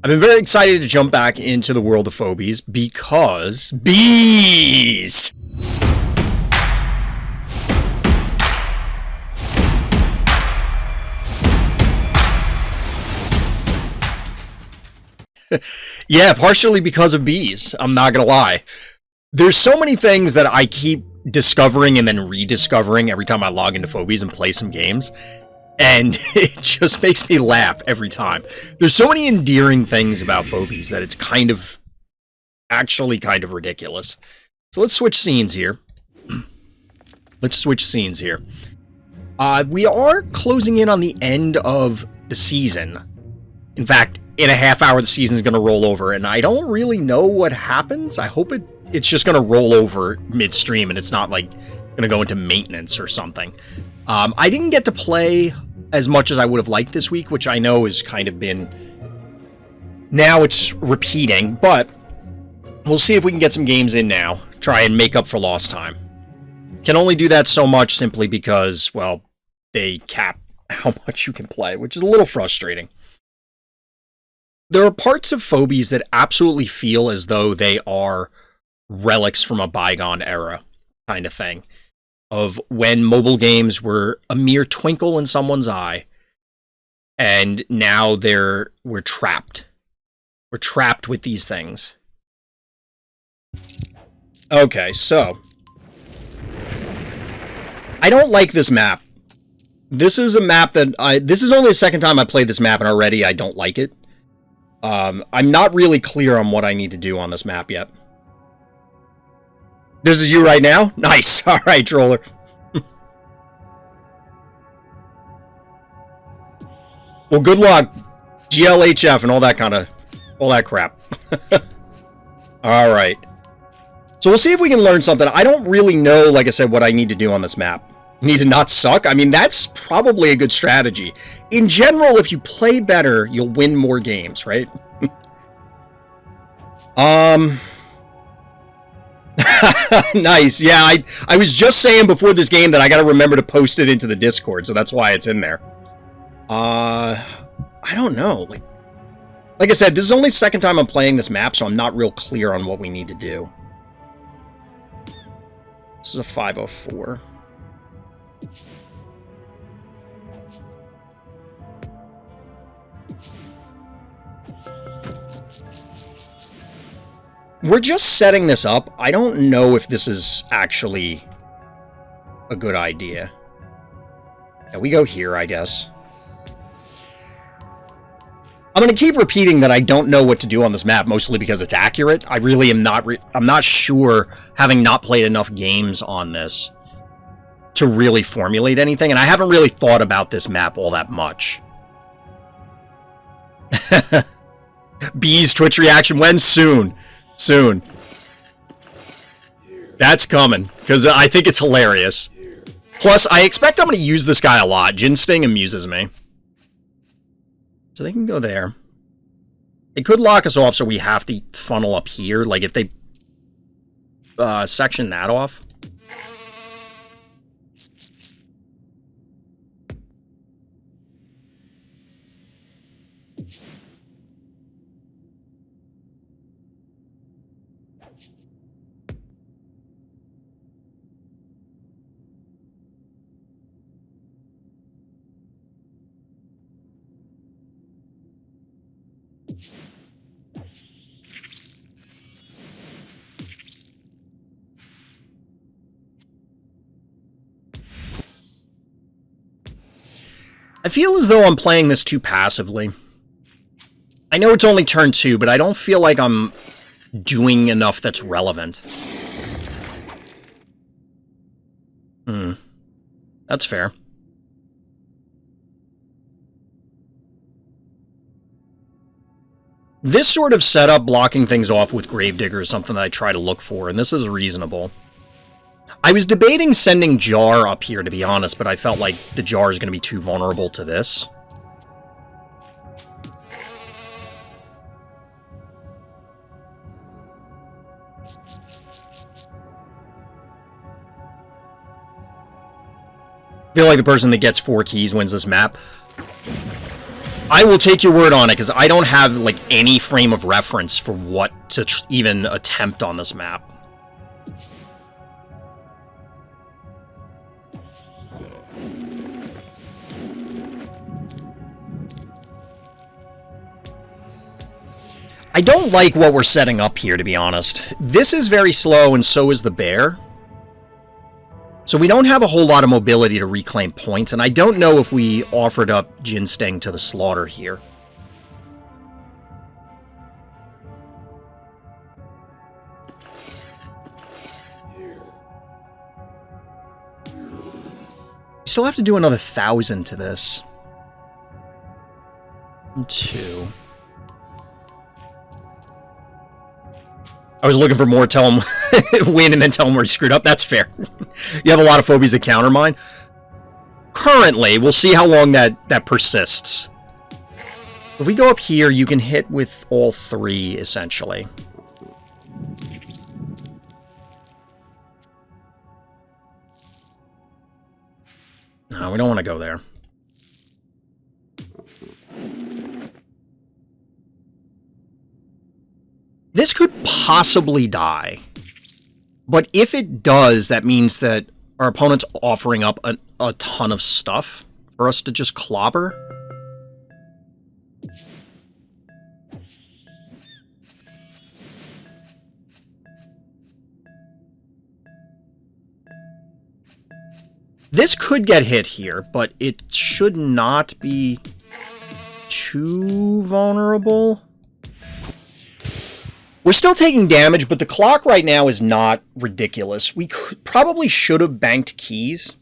I've been very excited to jump back into the world of Phobies because bees! Yeah, partially because of bees. I'm not gonna lie. There's so many things that I keep discovering and then rediscovering every time I log into Phobies and play some games. And it just makes me laugh every time. There's so many endearing things about Phobies that it's actually kind of ridiculous. So let's switch scenes here. We are closing in on the end of the season. In fact, in a half hour, the season is going to roll over, and I don't really know what happens. I hope it's just going to roll over midstream, and it's not like going to go into maintenance or something. I didn't get to play as much as I would have liked this week, which I know has kind of been... Now it's repeating, but we'll see if we can get some games in now. Try and make up for lost time. Can only do that so much simply because, well, they cap how much you can play, which is a little frustrating. There are parts of Phobies that absolutely feel as though they are relics from a bygone era kind of thing. Of when mobile games were a mere twinkle in someone's eye, and now we're trapped. We're trapped with these things. Okay, so I don't like this map. This is a map that this is only the second time I played this map, and already I don't like it. I'm not really clear on what I need to do on this map yet. This is you right now? Nice. All right, troller. Well, good luck. GLHF and all that crap. All right. So we'll see if we can learn something. I don't really know, like I said, what I need to do on this map. Need to not suck? I mean, that's probably a good strategy. In general, if you play better, you'll win more games, right? Nice. Yeah, I was just saying before this game that I gotta remember to post it into the Discord, so that's why it's in there. I don't know. Like I said, this is only the second time I'm playing this map, so I'm not real clear on what we need to do. This is a 504. We're just setting this up. I don't know if this is actually a good idea. Yeah, we go here, I guess. I'm going to keep repeating that I don't know what to do on this map, mostly because it's accurate. I really am not... I'm not sure, having not played enough games on this, to really formulate anything, and I haven't really thought about this map all that much. Bees Twitch reaction, when? Soon. Soon. That's coming, because I think it's hilarious. Plus, I expect I'm going to use this guy a lot. Jin Sting amuses me. So they can go there. They could lock us off, so we have to funnel up here. Like, if they section that off. I feel as though I'm playing this too passively. I know it's only turn 2, but I don't feel like I'm doing enough that's relevant. That's fair. This sort of setup, blocking things off with Gravedigger, is something that I try to look for, and this is reasonable. I was debating sending Jar up here, to be honest, but I felt like the Jar is going to be too vulnerable to this. I feel like the person that gets 4 keys wins this map. I will take your word on it, because I don't have, like, any frame of reference for what to even attempt on this map. I don't like what we're setting up here, to be honest. This is very slow, and so is the bear. So we don't have a whole lot of mobility to reclaim points, and I don't know if we offered up Jin Sting to the slaughter here. We still have to do another 1,000 to this. 2. I was looking for more, tell him win, and then tell him where he screwed up. That's fair. You have a lot of phobies that counter mine. Currently, we'll see how long that persists. If we go up here, you can hit with all 3, essentially. No, we don't want to go there. This could possibly die. But if it does, that means that our opponent's offering up a ton of stuff for us to just clobber. This could get hit here, but it should not be too vulnerable. We're still taking damage, but the clock right now is not ridiculous. We probably should have banked keys.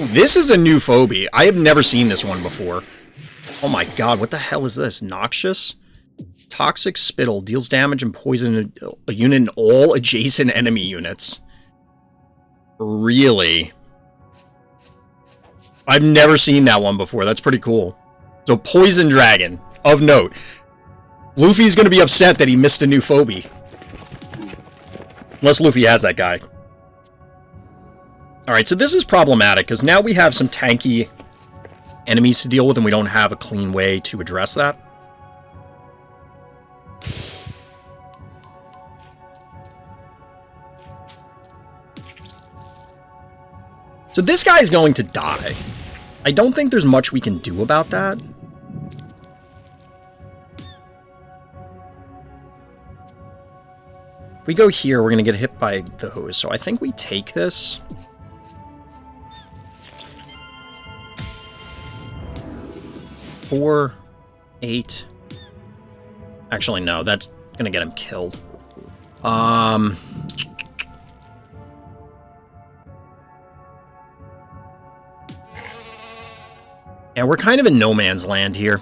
This is a new phobia. I have never seen this one before. Oh my god, what the hell is this? Noxious? Toxic Spittle. Deals damage and poison a unit in all adjacent enemy units. Really? I've never seen that one before. That's pretty cool. So, Poison Dragon. Of note. Luffy's going to be upset that he missed a new phobia. Unless Luffy has that guy. Alright, so this is problematic, because now we have some tanky enemies to deal with, and we don't have a clean way to address that. So this guy's going to die. I don't think there's much we can do about that. If we go here, we're going to get hit by those. So I think we take this. Four, 8. Actually, no, that's going to get him killed. Yeah, we're kind of in no man's land here.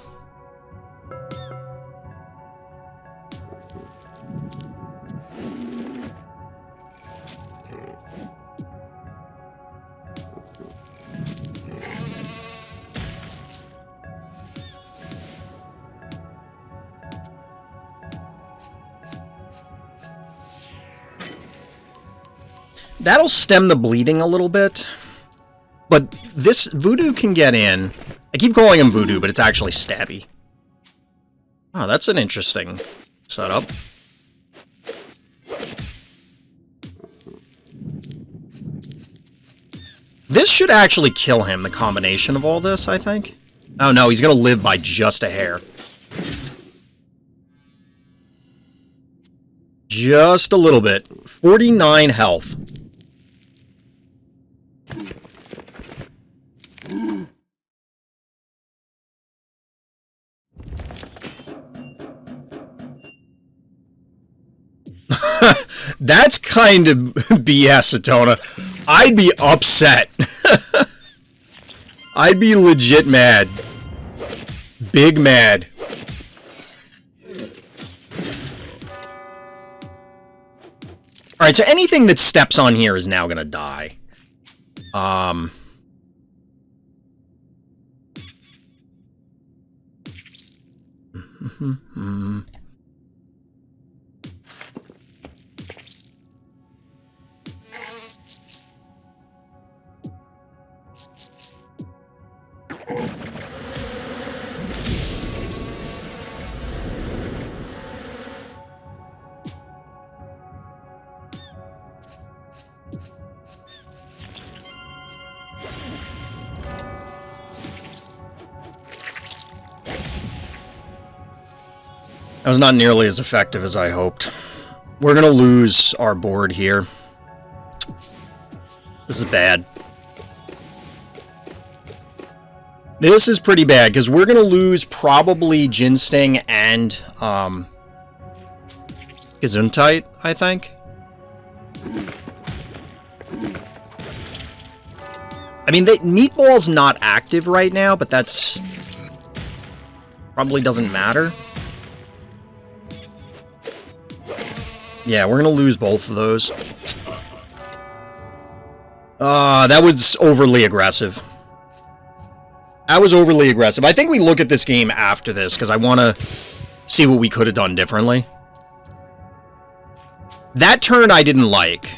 That'll stem the bleeding a little bit. But this Voodoo can get in. I keep calling him Voodoo, but it's actually Stabby. Oh, that's an interesting setup. This should actually kill him, the combination of all this, I think. Oh no, he's gonna live by just a hair. Just a little bit. 49 health. That's kind of BS, Atona. I'd be upset. I'd be legit mad. Big mad. Alright, so anything that steps on here is now gonna die. That was not nearly as effective as I hoped. We're gonna lose our board here. This is bad. This is pretty bad, because we're gonna lose probably Ginsting and, Gesundheit, I think. I mean, Meatball's not active right now, but that's... probably doesn't matter. Yeah, we're gonna lose both of those. That was overly aggressive. That was overly aggressive. I think we look at this game after this, because I want to see what we could have done differently. That turn I didn't like,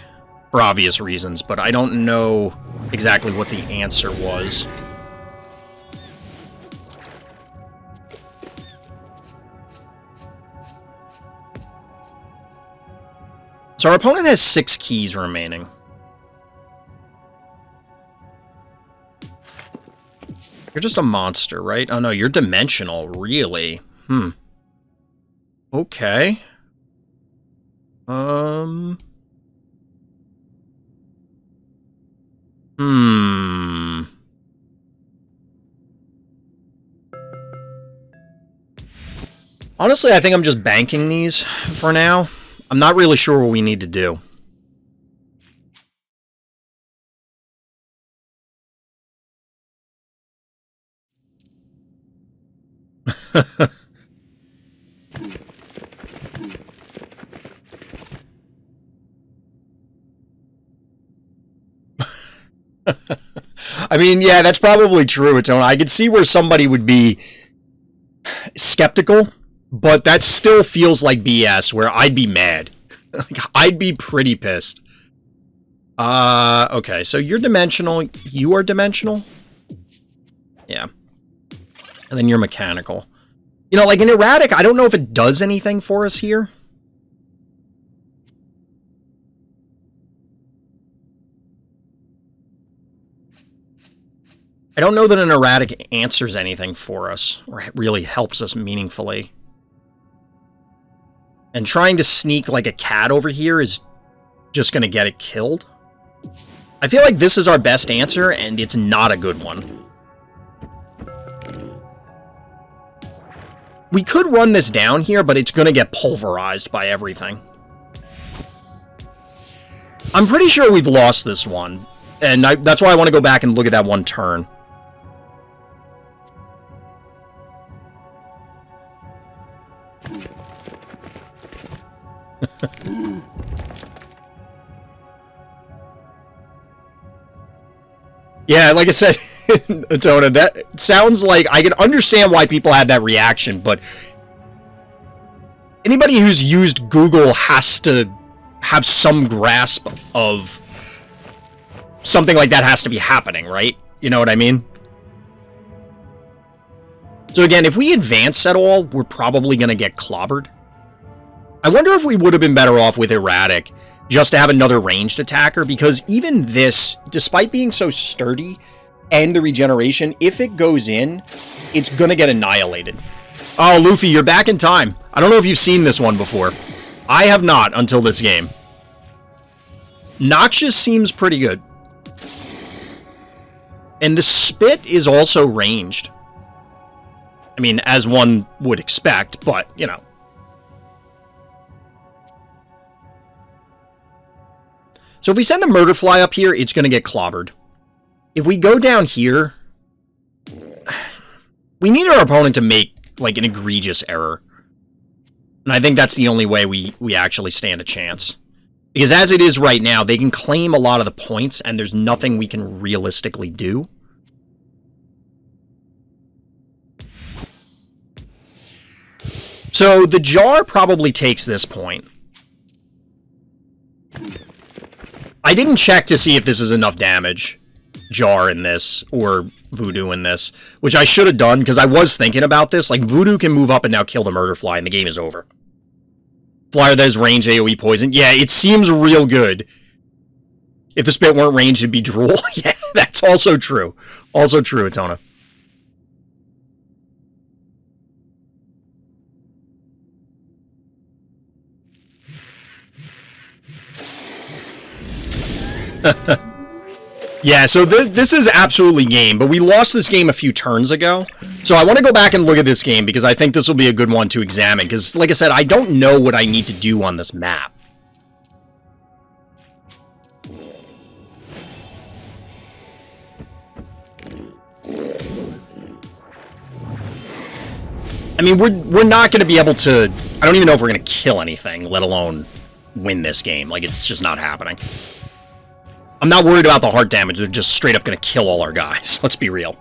for obvious reasons, but I don't know exactly what the answer was. So our opponent has 6 keys remaining. You're just a monster, right? Oh no, you're dimensional, really? Okay. Honestly, I think I'm just banking these for now. I'm not really sure what we need to do. I mean, yeah, that's probably true. I could see where somebody would be skeptical, but that still feels like BS, where I'd be mad. Like, I'd be pretty pissed. Okay, so you're dimensional. You are dimensional? Yeah. And then you're mechanical. You know, like an erratic, I don't know if it does anything for us here. I don't know that an erratic answers anything for us, or really helps us meaningfully. And trying to sneak like a cat over here is just going to get it killed. I feel like this is our best answer, and it's not a good one. We could run this down here, but it's going to get pulverized by everything. I'm pretty sure we've lost this one, and that's why I want to go back and look at that one turn. Yeah, like I said, Atona, that sounds like I can understand why people had that reaction, but anybody who's used Google has to have some grasp of something like that has to be happening, right? You know what I mean? So again, if we advance at all, we're probably going to get clobbered. I wonder if we would have been better off with Erratic, just to have another ranged attacker, because even this, despite being so sturdy, and the regeneration, if it goes in, it's gonna get annihilated. Oh, Luffy, you're back in time. I don't know if you've seen this one before. I have not until this game. Noxious seems pretty good. And the Spit is also ranged. I mean, as one would expect, but, you know. So if we send the Murderfly up here, it's going to get clobbered. If we go down here, we need our opponent to make, like, an egregious error. And I think that's the only way we actually stand a chance. Because as it is right now, they can claim a lot of the points, and there's nothing we can realistically do. So the jar probably takes this point. I didn't check to see if this is enough damage. Jar in this, or Voodoo in this, which I should have done, because I was thinking about this. Like, Voodoo can move up and now kill the Murder Fly, and the game is over. Flyer that is range AoE poison. Yeah, it seems real good. If the spit weren't ranged, it'd be drool. Yeah, that's also true. Also true, Atona. Yeah, so this is absolutely game, but we lost this game a few turns ago. So I want to go back and look at this game, because I think this will be a good one to examine, because, like I said, I don't know what I need to do on this map. I mean, we're not going to be able to... I don't even know if we're going to kill anything, let alone win this game. Like, it's just not happening. I'm not worried about the heart damage. They're just straight up going to kill all our guys. Let's be real.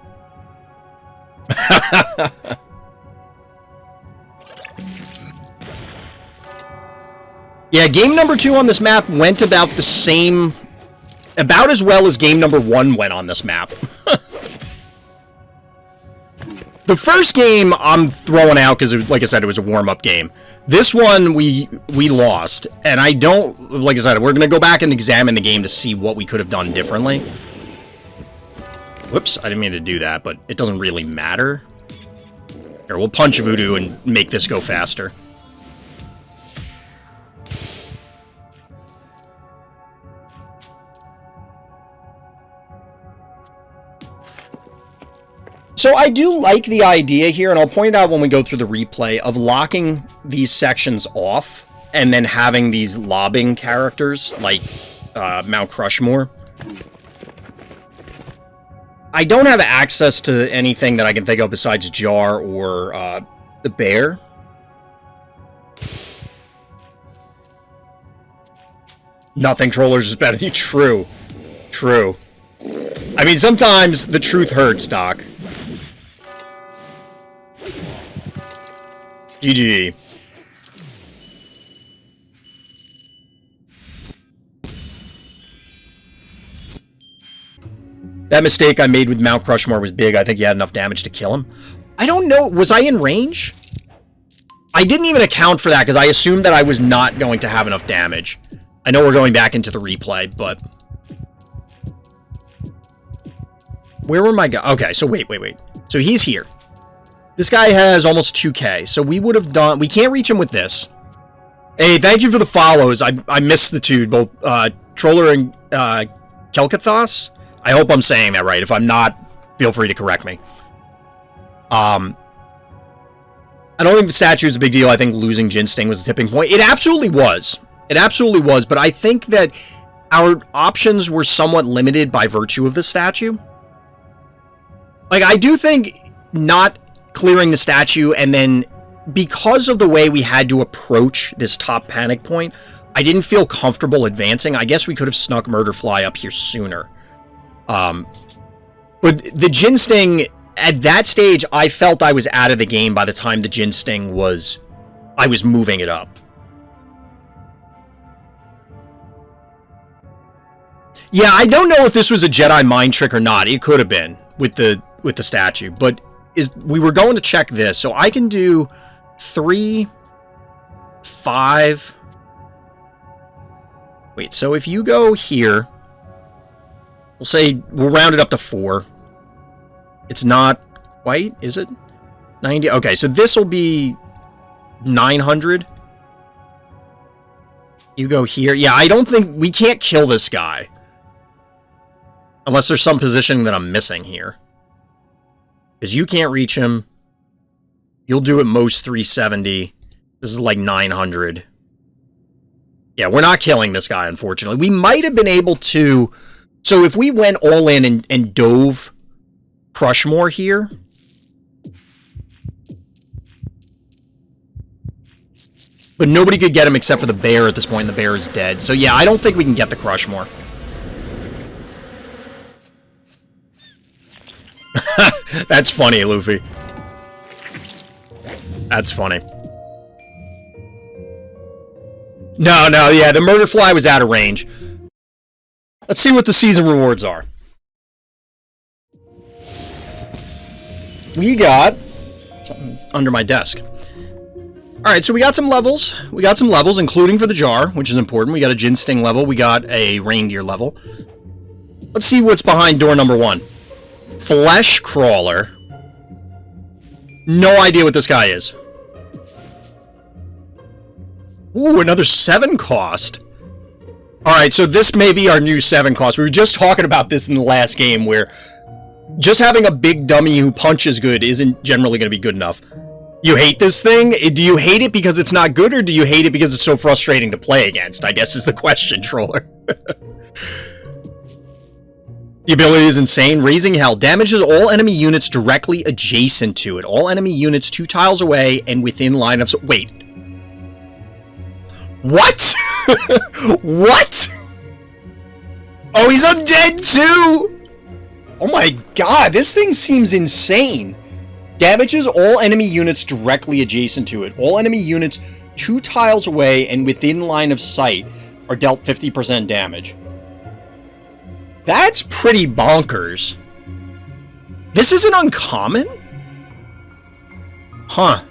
Yeah, game number 2 on this map went about the same... about as well as game number 1 went on this map. The first game I'm throwing out because, like I said, it was a warm-up game. This one, we lost, and I don't... Like I said, we're going to go back and examine the game to see what we could have done differently. Whoops, I didn't mean to do that, but it doesn't really matter. Here, we'll punch Voodoo and make this go faster. So I do like the idea here, and I'll point out when we go through the replay, of locking these sections off and then having these lobbing characters like Mount Crushmore. I don't have access to anything that I can think of besides Jar or the Bear. Nothing Trollers is better than you. True. True. I mean, sometimes the truth hurts, Doc. GG. That mistake I made with Mount Crushmore was big. I think he had enough damage to kill him. I don't know. Was I in range? I didn't even account for that because I assumed that I was not going to have enough damage. I know we're going back into the replay, but... Where were my guys? Okay, so wait. So he's here. This guy has almost 2k, so we would have done... We can't reach him with this. Hey, thank you for the follows. I missed the two, both Troller and Kelkathos. I hope I'm saying that right. If I'm not, feel free to correct me. I don't think the statue is a big deal. I think losing Jinsting was a tipping point. It absolutely was. It absolutely was, but I think that our options were somewhat limited by virtue of the statue. Like, I do think not clearing the statue, and then because of the way we had to approach this top panic point, I didn't feel comfortable advancing. I guess we could have snuck Murderfly up here sooner. But the Jinsting, at that stage, I felt I was out of the game by the time the Jinsting was... I was moving it up. Yeah, I don't know if this was a Jedi mind trick or not. It could have been with the statue, but we were going to check this, so I can do 3, 5. Wait, so if you go here, we'll round it up to 4. It's not quite, is it? 90. Okay, so this will be 900. You go here. Yeah, I don't think we can't kill this guy. Unless there's some positioning that I'm missing here. Because you can't reach him. You'll do at most 370. This is like 900. Yeah, we're not killing this guy, unfortunately. We might have been able to... So if we went all in and dove Crushmore here... But nobody could get him except for the bear at this point, and the bear is dead. So yeah, I don't think we can get the Crushmore. That's funny, Luffy. That's funny. No, yeah, the Murderfly was out of range. Let's see what the season rewards are. we got something under my desk. Alright, so we got some levels. We got some levels, including for the jar, which is important. We got a Gin Sting level. We got a Reindeer level. Let's see what's behind door number 1. Flesh Crawler. No idea what this guy is. Ooh, another 7 cost. Alright, so this may be our new 7 cost. We were just talking about this in the last game, where just having a big dummy who punches good isn't generally going to be good enough. You hate this thing? Do you hate it because it's not good, or do you hate it because it's so frustrating to play against? I guess is the question, Troller. The ability is insane. Raising Hell. Damages all enemy units directly adjacent to it. All enemy units 2 tiles away and within line of... Wait. What? What? Oh, he's undead too! Oh my god, this thing seems insane. Damages all enemy units directly adjacent to it. All enemy units 2 tiles away and within line of sight are dealt 50% damage. That's pretty bonkers. This isn't uncommon? Huh.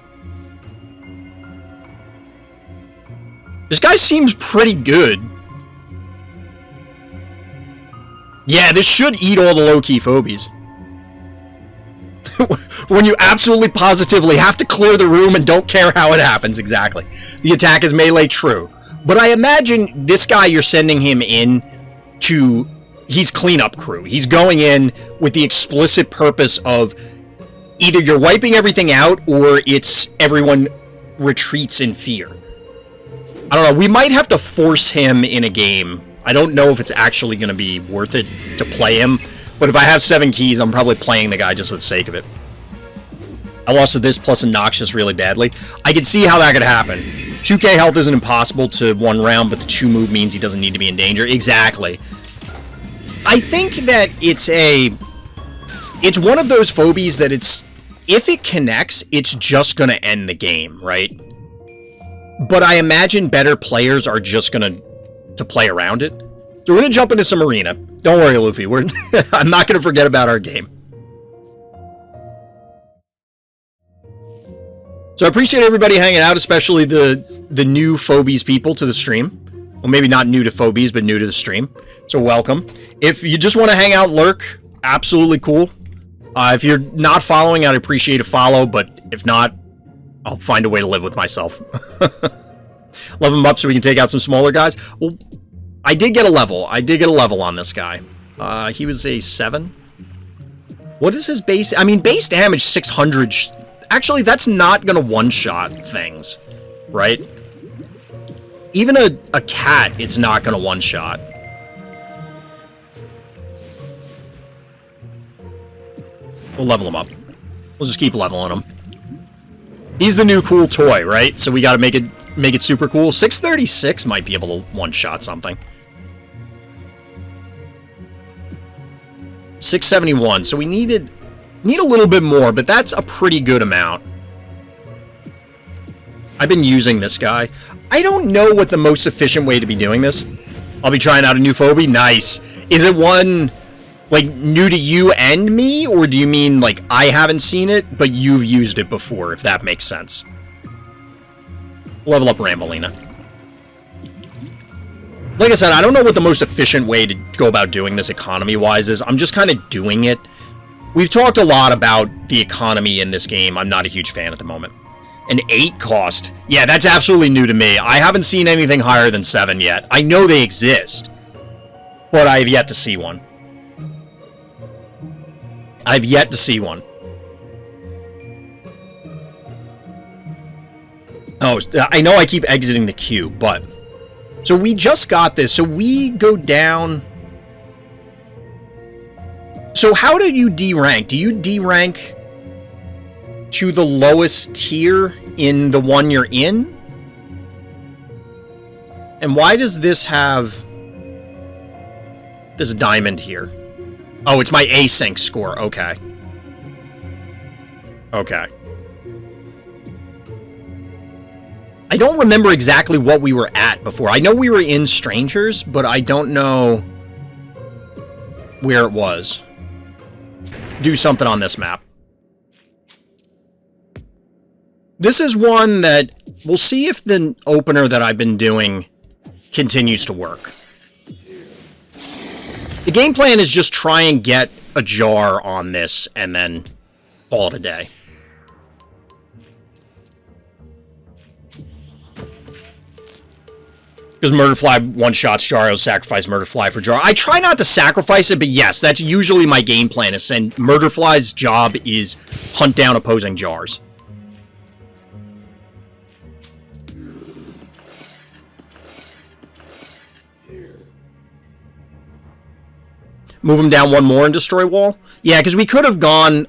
This guy seems pretty good. Yeah, this should eat all the low-key phobies. When you absolutely positively have to clear the room and don't care how it happens, exactly. The attack is melee, true. But I imagine this guy, you're sending him in to... He's cleanup crew. He's going in with the explicit purpose of either you're wiping everything out or it's everyone retreats in fear. I don't know. We might have to force him in a game. I don't know if it's actually going to be worth it to play him. But if I have 7 keys, I'm probably playing the guy just for the sake of it. I lost to this plus Obnoxious really badly. I could see how that could happen. 2k health isn't impossible to 1 round, but the 2 move means he doesn't need to be in danger. Exactly. I think that it's one of those phobies that if it connects, it's just going to end the game, right? But I imagine better players are just going to play around it. So we're going to jump into some arena. Don't worry, Luffy. I'm not going to forget about our game. So I appreciate everybody hanging out, especially the new Phobies people to the stream. Well, maybe not new to Phobies, but new to the stream. So welcome. If you just want to hang out, lurk, absolutely cool. If you're not following, I'd appreciate a follow, but if not, I'll find a way to live with myself. Level him up so we can take out some smaller guys. Well, I did get a level. I did get a level on this guy. He was a 7. What is his base? I mean, base damage 600. Actually, that's not going to one-shot things, right? Even a cat, it's not going to one-shot. We'll level him up. We'll just keep leveling him. He's the new cool toy, right? So we got to make it super cool. 636 might be able to one-shot something. 671. So we need a little bit more, but that's a pretty good amount. I've been using this guy. I don't know what the most efficient way to be doing this. I'll be trying out a new phobie. Nice. Is it one, like, new to you and me? Or do you mean, like, I haven't seen it, but you've used it before, if that makes sense? Level up Rambolina. Like I said, I don't know what the most efficient way to go about doing this economy-wise is. I'm just kind of doing it. We've talked a lot about the economy in this game. I'm not a huge fan at the moment. An 8 cost. Yeah, that's absolutely new to me. I haven't seen anything higher than 7 yet. I know they exist, but I have yet to see one. I've yet to see one. Oh, I know I keep exiting the queue, but... So we just got this. So we go down... So how do you D-rank? Do you D-rank to the lowest tier in the one you're in? And why does this have this diamond here? Oh, it's my async score. Okay. Okay. I don't remember exactly what we were at before. I know we were in Strangers, but I don't know where it was. Do something on this map. This is one that we'll see if the opener that I've been doing continues to work. The game plan is just try and get a jar on this and then call it a day. Because Murderfly one-shots jar, I'll sacrifice Murderfly for jar. I try not to sacrifice it, but yes, that's usually my game plan, is saying Murderfly's job is hunt down opposing jars. Move him down one more and destroy wall? Yeah, because we could have gone...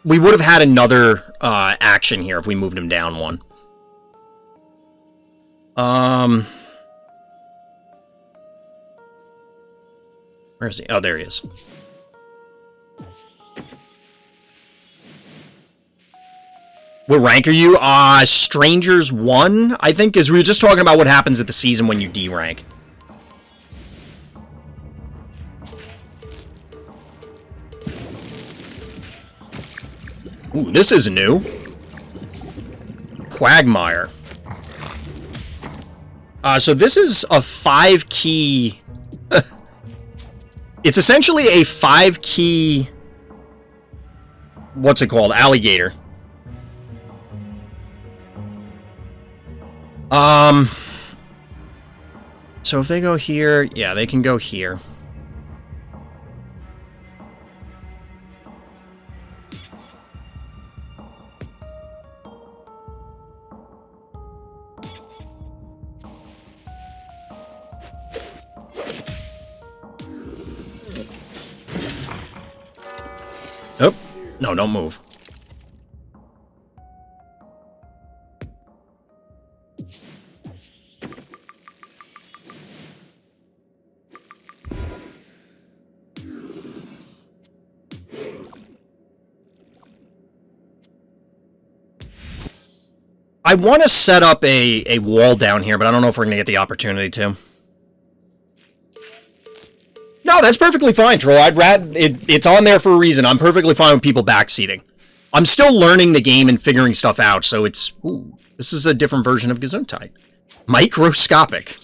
We would have had another action here if we moved him down one. Where is he? Oh, there he is. What rank are you? Strangers 1, I think, because we were just talking about what happens at the season when you D-rank. Ooh, this is new. Quagmire. So this is a 5-key... It's essentially a 5-key... What's it called? Alligator. So if they go here... Yeah, they can go here. Nope. No, don't move. I want to set up a wall down here, but I don't know if we're going to get the opportunity to. No, that's perfectly fine, Troll. I'd rather... It's on there for a reason. I'm perfectly fine with people backseating. I'm still learning the game and figuring stuff out, so it's... Ooh, this is a different version of Gesundheit. Microscopic.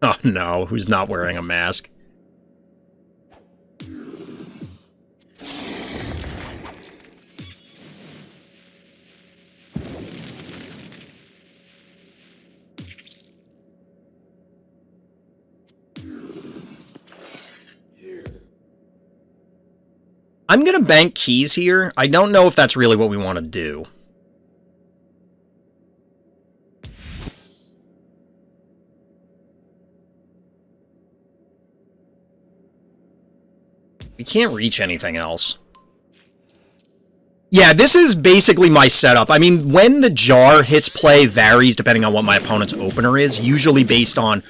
Oh, no. Who's not wearing a mask? I'm going to bank keys here. I don't know if that's really what we want to do. We can't reach anything else. Yeah, this is basically my setup. I mean, when the jar hits play varies depending on what my opponent's opener is, usually based on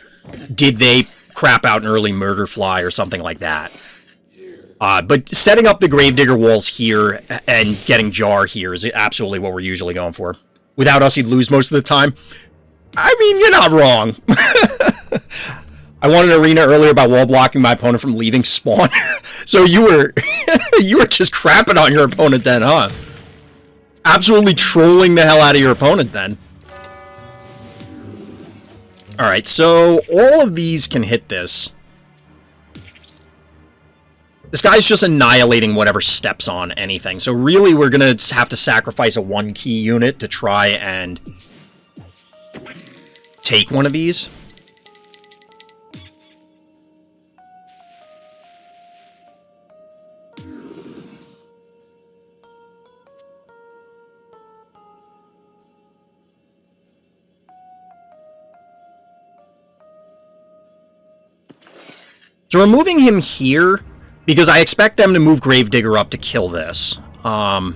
did they crap out an early Murderfly or something like that. But setting up the Gravedigger walls here and getting jar here is absolutely what we're usually going for. Without us, he'd lose most of the time. I mean, you're not wrong. I won an arena earlier about wall blocking my opponent from leaving spawn. So you were you were just crapping on your opponent then, huh? Absolutely trolling the hell out of your opponent then. Alright, so all of these can hit this. This guy's just annihilating whatever steps on anything. So really, we're going to have to sacrifice a 1-key unit to try and take one of these. So we're moving him here because I expect them to move Gravedigger up to kill this. I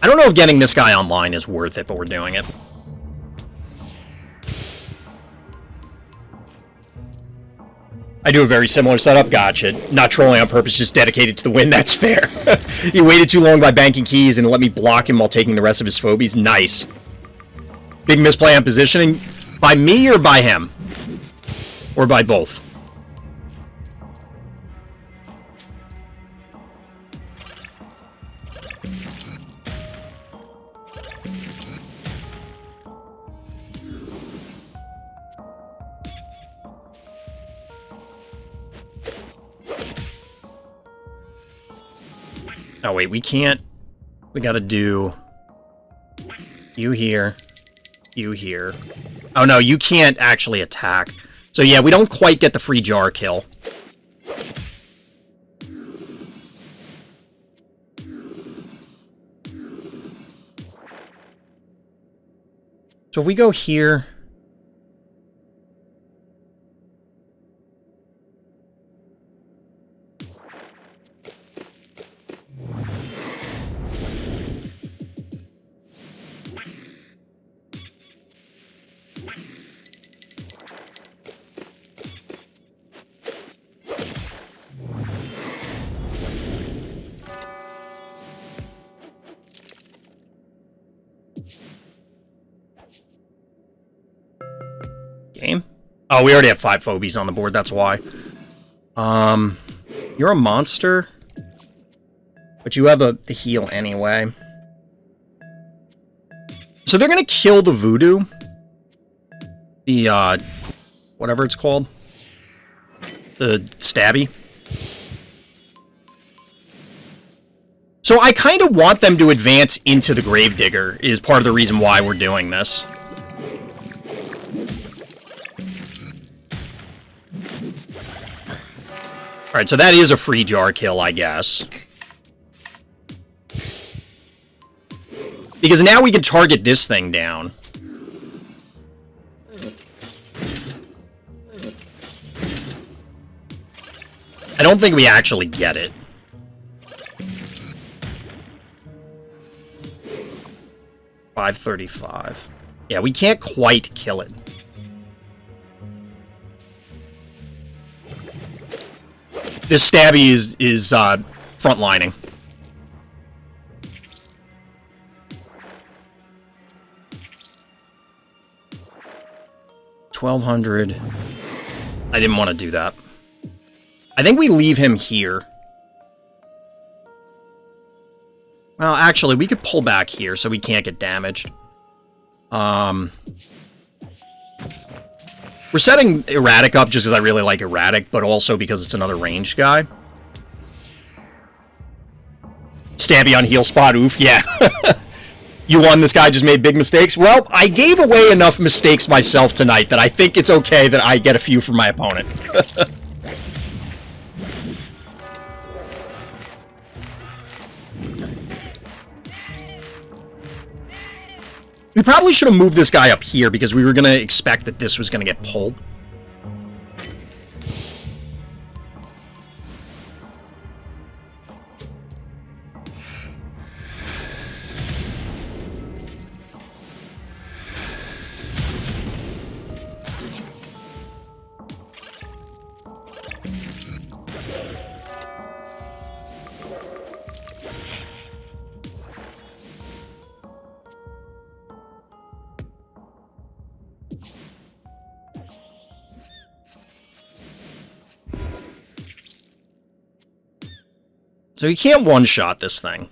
don't know if getting this guy online is worth it, but we're doing it. I do a very similar setup. Gotcha. Not trolling on purpose, just dedicated to the win. That's fair. He waited too long by banking keys and let me block him while taking the rest of his phobies. Nice. Big misplay on positioning. By me or by him? Or by both? Oh, wait, we can't. We gotta do you here, you here. Oh, no, you can't actually attack. So, yeah, we don't quite get the free jar kill. So if we go here... Game? Oh, we already have 5 phobies on the board, that's why. You're a monster. But you have the heal anyway. So they're gonna kill the voodoo. The, whatever it's called. The stabby. So I kind of want them to advance into the Gravedigger, is part of the reason why we're doing this. Alright, so that is a free jar kill, I guess. Because now we can target this thing down. I don't think we actually get it. $535. Yeah, we can't quite kill it. This stabby is frontlining. $1,200. I didn't want to do that. I think we leave him here. Well, actually, we could pull back here so we can't get damaged. We're setting Erratic up just because I really like Erratic, but also because it's another ranged guy. Stabby on heal spot, oof, yeah. You won, this guy just made big mistakes. Well, I gave away enough mistakes myself tonight that I think it's okay that I get a few from my opponent. We probably should have moved this guy up here because we were going to expect that this was going to get pulled. So you can't one-shot this thing.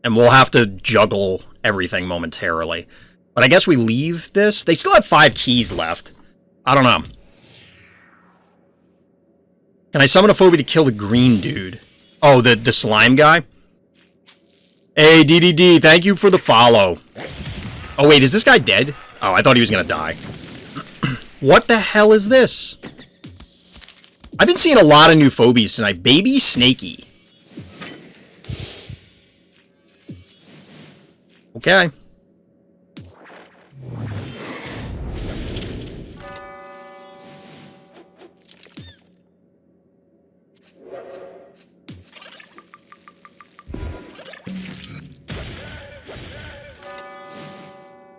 And we'll have to juggle everything momentarily. But I guess we leave this. They still have 5 keys left. I don't know. Can I summon a phobia to kill the green dude? Oh, the slime guy? Hey, DDD, thank you for the follow. Oh, wait, is this guy dead? Oh, I thought he was gonna die. What the hell is this? I've been seeing a lot of new phobies tonight. Baby Snaky. Okay.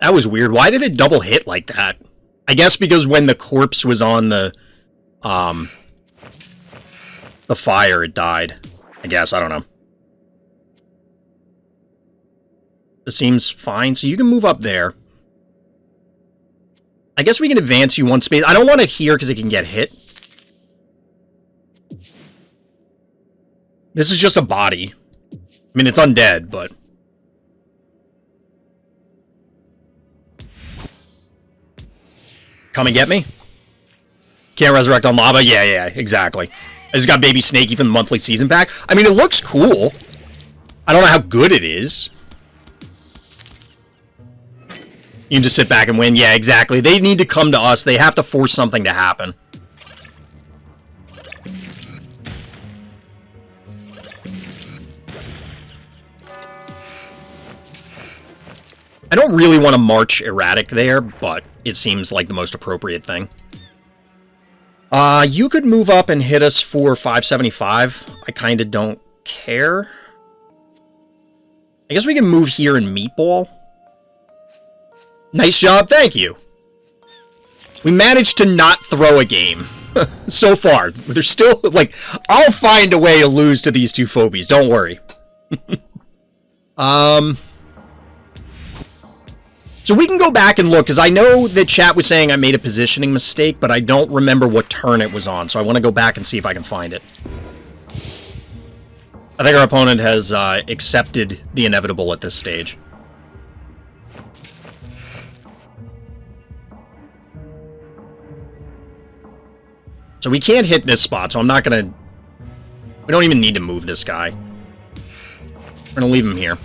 That was weird. Why did it double hit like that? I guess because when the corpse was on the fire, it died. I guess, I don't know. This seems fine, so you can move up there. I guess we can advance you one space. I don't want it here because it can get hit. This is just a body. I mean, it's undead, but... Come and get me? Can't resurrect on lava? Yeah, exactly. I just got Baby Snaky from the monthly season pack. I mean, it looks cool. I don't know how good it is. You can just sit back and win. Yeah, exactly. They need to come to us. They have to force something to happen. I don't really want to march erratic there, but it seems like the most appropriate thing. You could move up and hit us for 575. I kind of don't care. I guess we can move here and meatball. Nice job, thank you. We managed to not throw a game. So far. There's still, like, I'll find a way to lose to these two phobies, don't worry. So we can go back and look, because I know that chat was saying I made a positioning mistake, but I don't remember what turn it was on, so I want to go back and see if I can find it. I think our opponent has accepted the inevitable at this stage. So we can't hit this spot, so I'm not going to... We don't even need to move this guy. We're going to leave him here.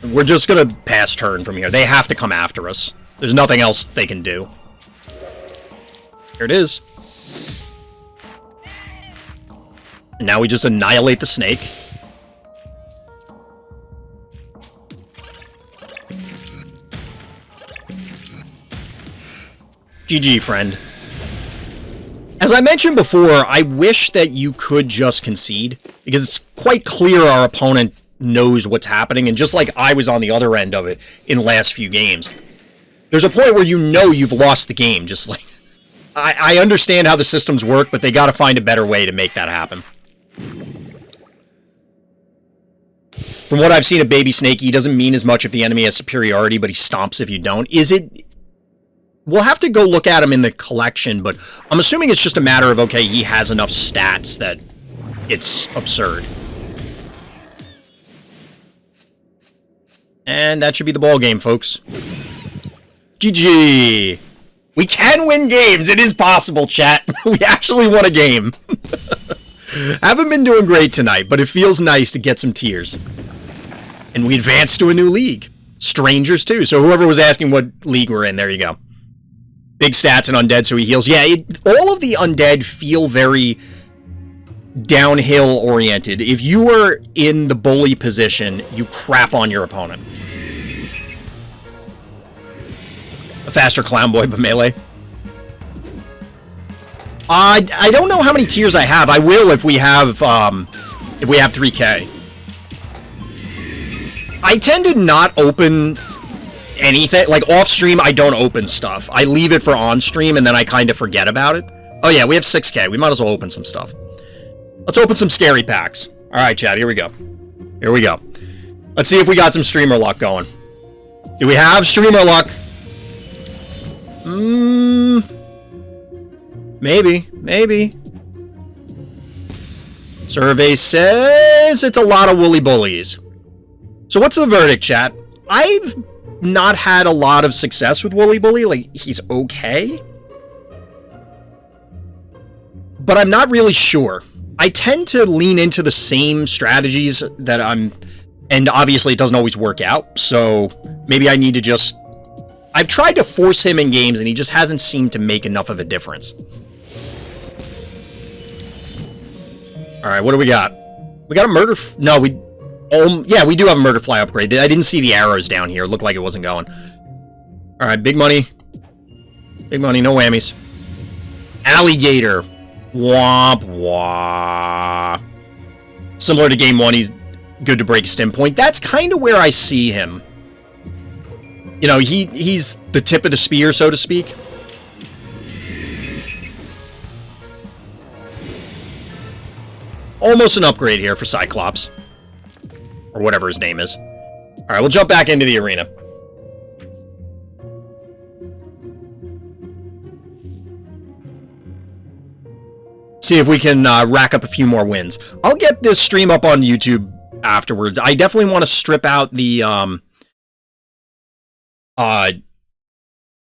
We're just going to pass turn from here. They have to come after us. There's nothing else they can do. Here it is. And now we just annihilate the snake. GG, friend. As I mentioned before, I wish that you could just concede, because it's quite clear our opponent knows what's happening, and just like I was on the other end of it in the last few games, there's a point where you know you've lost the game. Just like, I understand how the systems work, but they got to find a better way to make that happen. From what I've seen of Baby Snake, he doesn't mean as much if the enemy has superiority, but he stomps if you don't. Is it... We'll have to go look at him in the collection, but I'm assuming it's just a matter of, okay, he has enough stats that it's absurd. And that should be the ball game, folks. GG! We can win games! It is possible, chat! We actually won a game! Haven't been doing great tonight, but it feels nice to get some tears. And we advanced to a new league. Strangers, too. So whoever was asking what league we're in, there you go. Big stats and undead, so he heals. Yeah, all of the undead feel very downhill oriented. If you were in the bully position, you crap on your opponent. A faster clown boy, but melee. I don't know how many tiers I have. I will if we have 3K. I tend to not open anything. Like, off-stream, I don't open stuff. I leave it for on-stream, and then I kind of forget about it. Oh yeah, we have 6K. We might as well open some stuff. Let's open some scary packs. Alright, chat, here we go. Here we go. Let's see if we got some streamer luck going. Do we have streamer luck? Maybe. Maybe. Survey says it's a lot of woolly bullies. So what's the verdict, chat? I've not had a lot of success with Woolly Bully. Like, he's okay. But I'm not really sure. I tend to lean into the same strategies that and obviously it doesn't always work out, so maybe I need to just... I've tried to force him in games, and he just hasn't seemed to make enough of a difference. Alright, what do we got? We got a murder... No, we... yeah, we do have a murder fly upgrade. I didn't see the arrows down here. It looked like it wasn't going. Alright, big money. Big money, no whammies. Alligator. Womp wah. Similar to game 1, he's good to break a stim point. That's kind of where I see him. You know, he's the tip of the spear, so to speak. Almost an upgrade here for Cyclops. Or whatever his name is. Alright, we'll jump back into the arena. See if we can rack up a few more wins. I'll get this stream up on YouTube afterwards. I definitely want to strip out the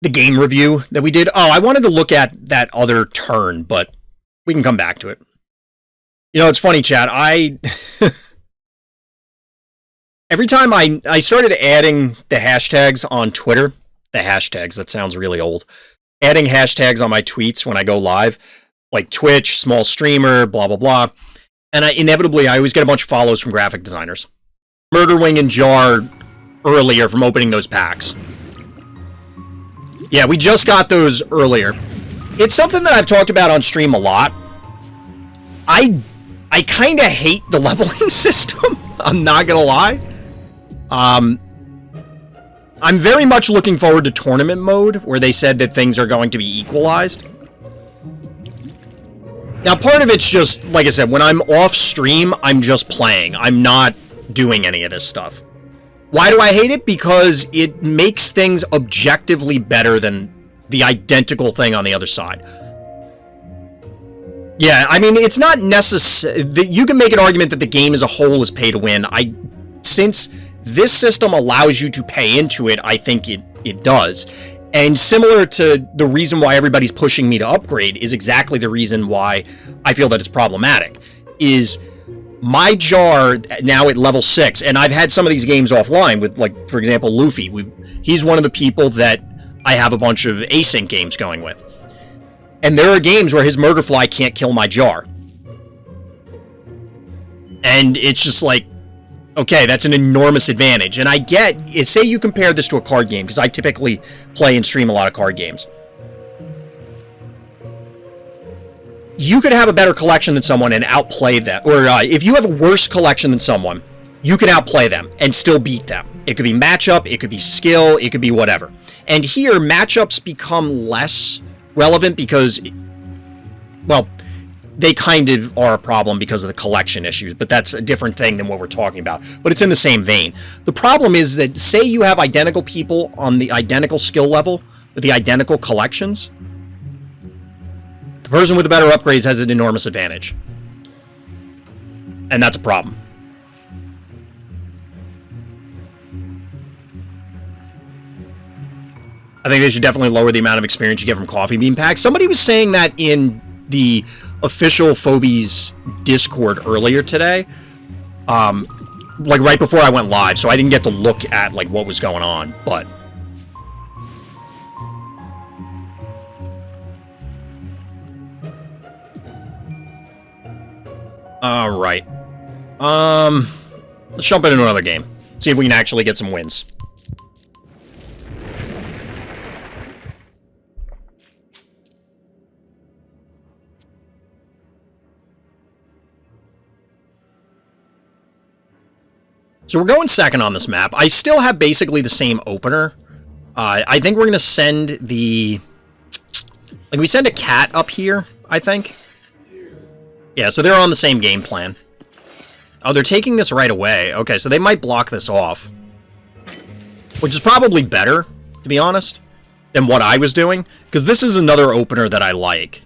game review that we did. Oh, I wanted to look at that other turn, but We can come back to it. You know, it's funny, chat. Every time I started adding the hashtags on Twitter, the hashtags, that sounds really old. Adding hashtags on my tweets when I go live, like Twitch, small streamer, blah, blah, blah. And I always get a bunch of follows from graphic designers. Murderwing and Jar earlier from opening those packs. Yeah, we just got those earlier. It's something that I've talked about on stream a lot. I kind of hate the leveling system. I'm not gonna lie. I'm very much looking forward to tournament mode, where they said that things are going to be equalized. Now, part of it's just, like I said, when I'm off stream, I'm just playing. I'm not doing any of this stuff. Why do I hate it? Because it makes things objectively better than the identical thing on the other side. Yeah, I mean, it's not necessary. You can make an argument that the game as a whole is pay to win. Since this system allows you to pay into it, I think it does. And similar to the reason why everybody's pushing me to upgrade is exactly the reason why I feel that it's problematic. Is my Jar now at level 6, and I've had some of these games offline with, like, for example, Luffy. He's one of the people that I have a bunch of async games going with. And there are games where his Murderfly can't kill my Jar. And it's just like, okay, that's an enormous advantage. And I get, say you compare this to a card game, because I typically play and stream a lot of card games. You could have a better collection than someone and outplay them. Or if you have a worse collection than someone, you can outplay them and still beat them. It could be matchup, it could be skill, it could be whatever. And here, matchups become less relevant because, well, they kind of are a problem because of the collection issues, but that's a different thing than what we're talking about. But it's in the same vein. The problem is that, say you have identical people on the identical skill level with the identical collections, the person with the better upgrades has an enormous advantage. And that's a problem. I think they should definitely lower the amount of experience you get from coffee bean packs. Somebody was saying that in the official Phobies Discord earlier today. Like right before I went live, so I didn't get to look at like what was going on, but alright. Let's jump into another game. See if we can actually get some wins. So we're going second on this map. I still have basically the same opener. I think we're going to send the... Like, we send a cat up here, I think. Yeah, so they're on the same game plan. Oh, they're taking this right away. Okay, so they might block this off. Which is probably better, to be honest, than what I was doing. Because this is another opener that I like.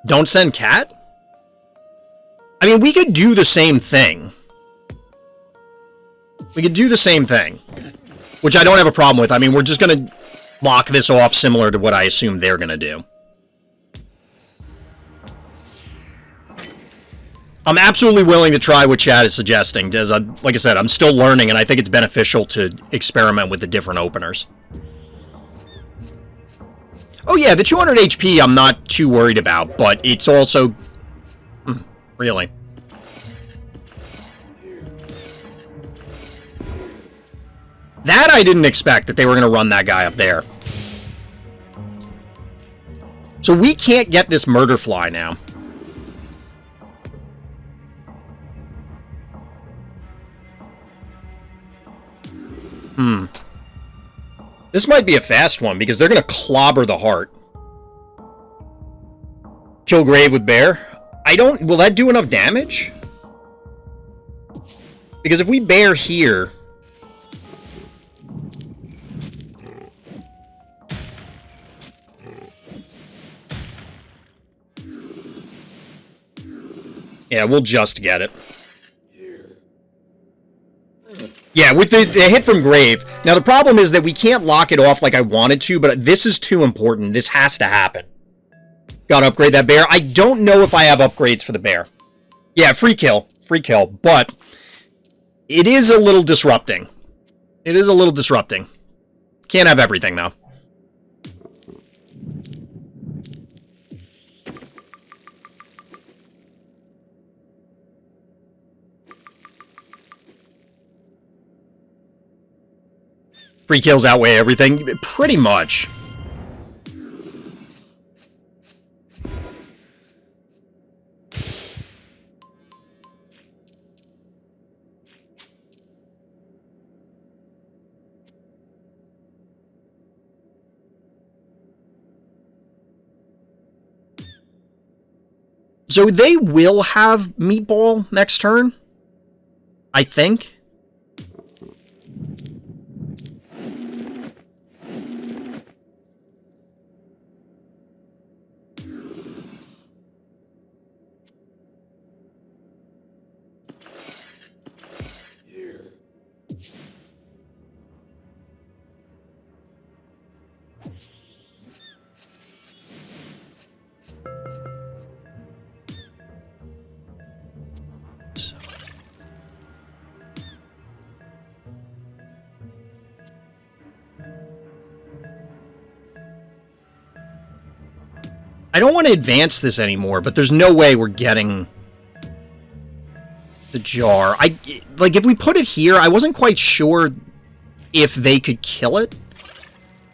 Don't send cat? I mean, we could do the same thing. We could do the same thing. Which I don't have a problem with. I mean, we're just going to lock this off similar to what I assume they're going to do. I'm absolutely willing to try what Chad is suggesting. Because, like I said, I'm still learning, and I think it's beneficial to experiment with the different openers. Oh yeah, the 200 HP I'm not too worried about, but it's also... really. That I didn't expect, that they were going to run that guy up there. So we can't get this Murderfly now. This might be a fast one, because they're going to clobber the heart. Kill Grave with Bear? Will that do enough damage? Because if we Bear here... Yeah, we'll just get it. Yeah, with the hit from Grave. Now, the problem is that we can't lock it off like I wanted to, but this is too important. This has to happen. Gotta upgrade that bear. I don't know if I have upgrades for the bear. Yeah, free kill. Free kill. But it is a little disrupting. It is a little disrupting. Can't have everything, though. Free kills outweigh everything. Pretty much. So they will have Meatball next turn, I think. I don't want to advance this anymore, but there's no way we're getting the jar. Like, if we put it here, I wasn't quite sure if they could kill it.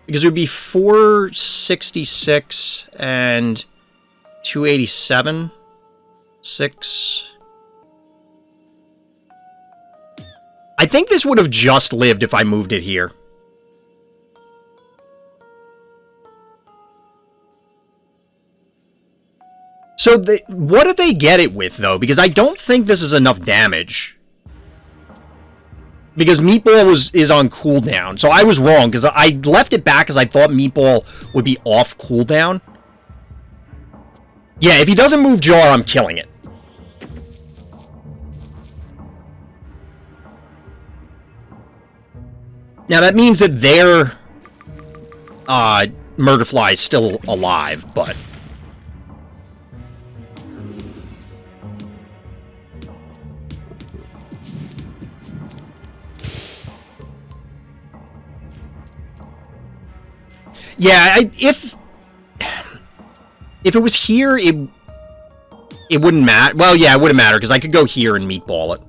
Because it would be 466 and 287. 6. I think this would have just lived if I moved it here. So, what did they get it with, though? Because I don't think this is enough damage. Because Meatball is on cooldown. So I was wrong, because I left it back because I thought Meatball would be off cooldown. Yeah, if he doesn't move Jar, I'm killing it. Now, that means that their Murderfly is still alive, but... Yeah, if it was here, it wouldn't matter. Well, yeah, it wouldn't matter, because I could go here and Meatball it.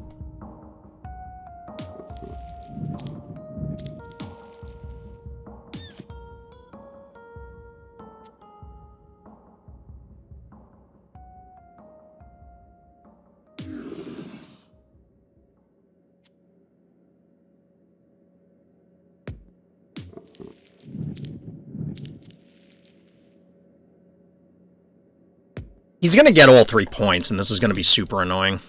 He's going to get all 3 points, and this is going to be super annoying.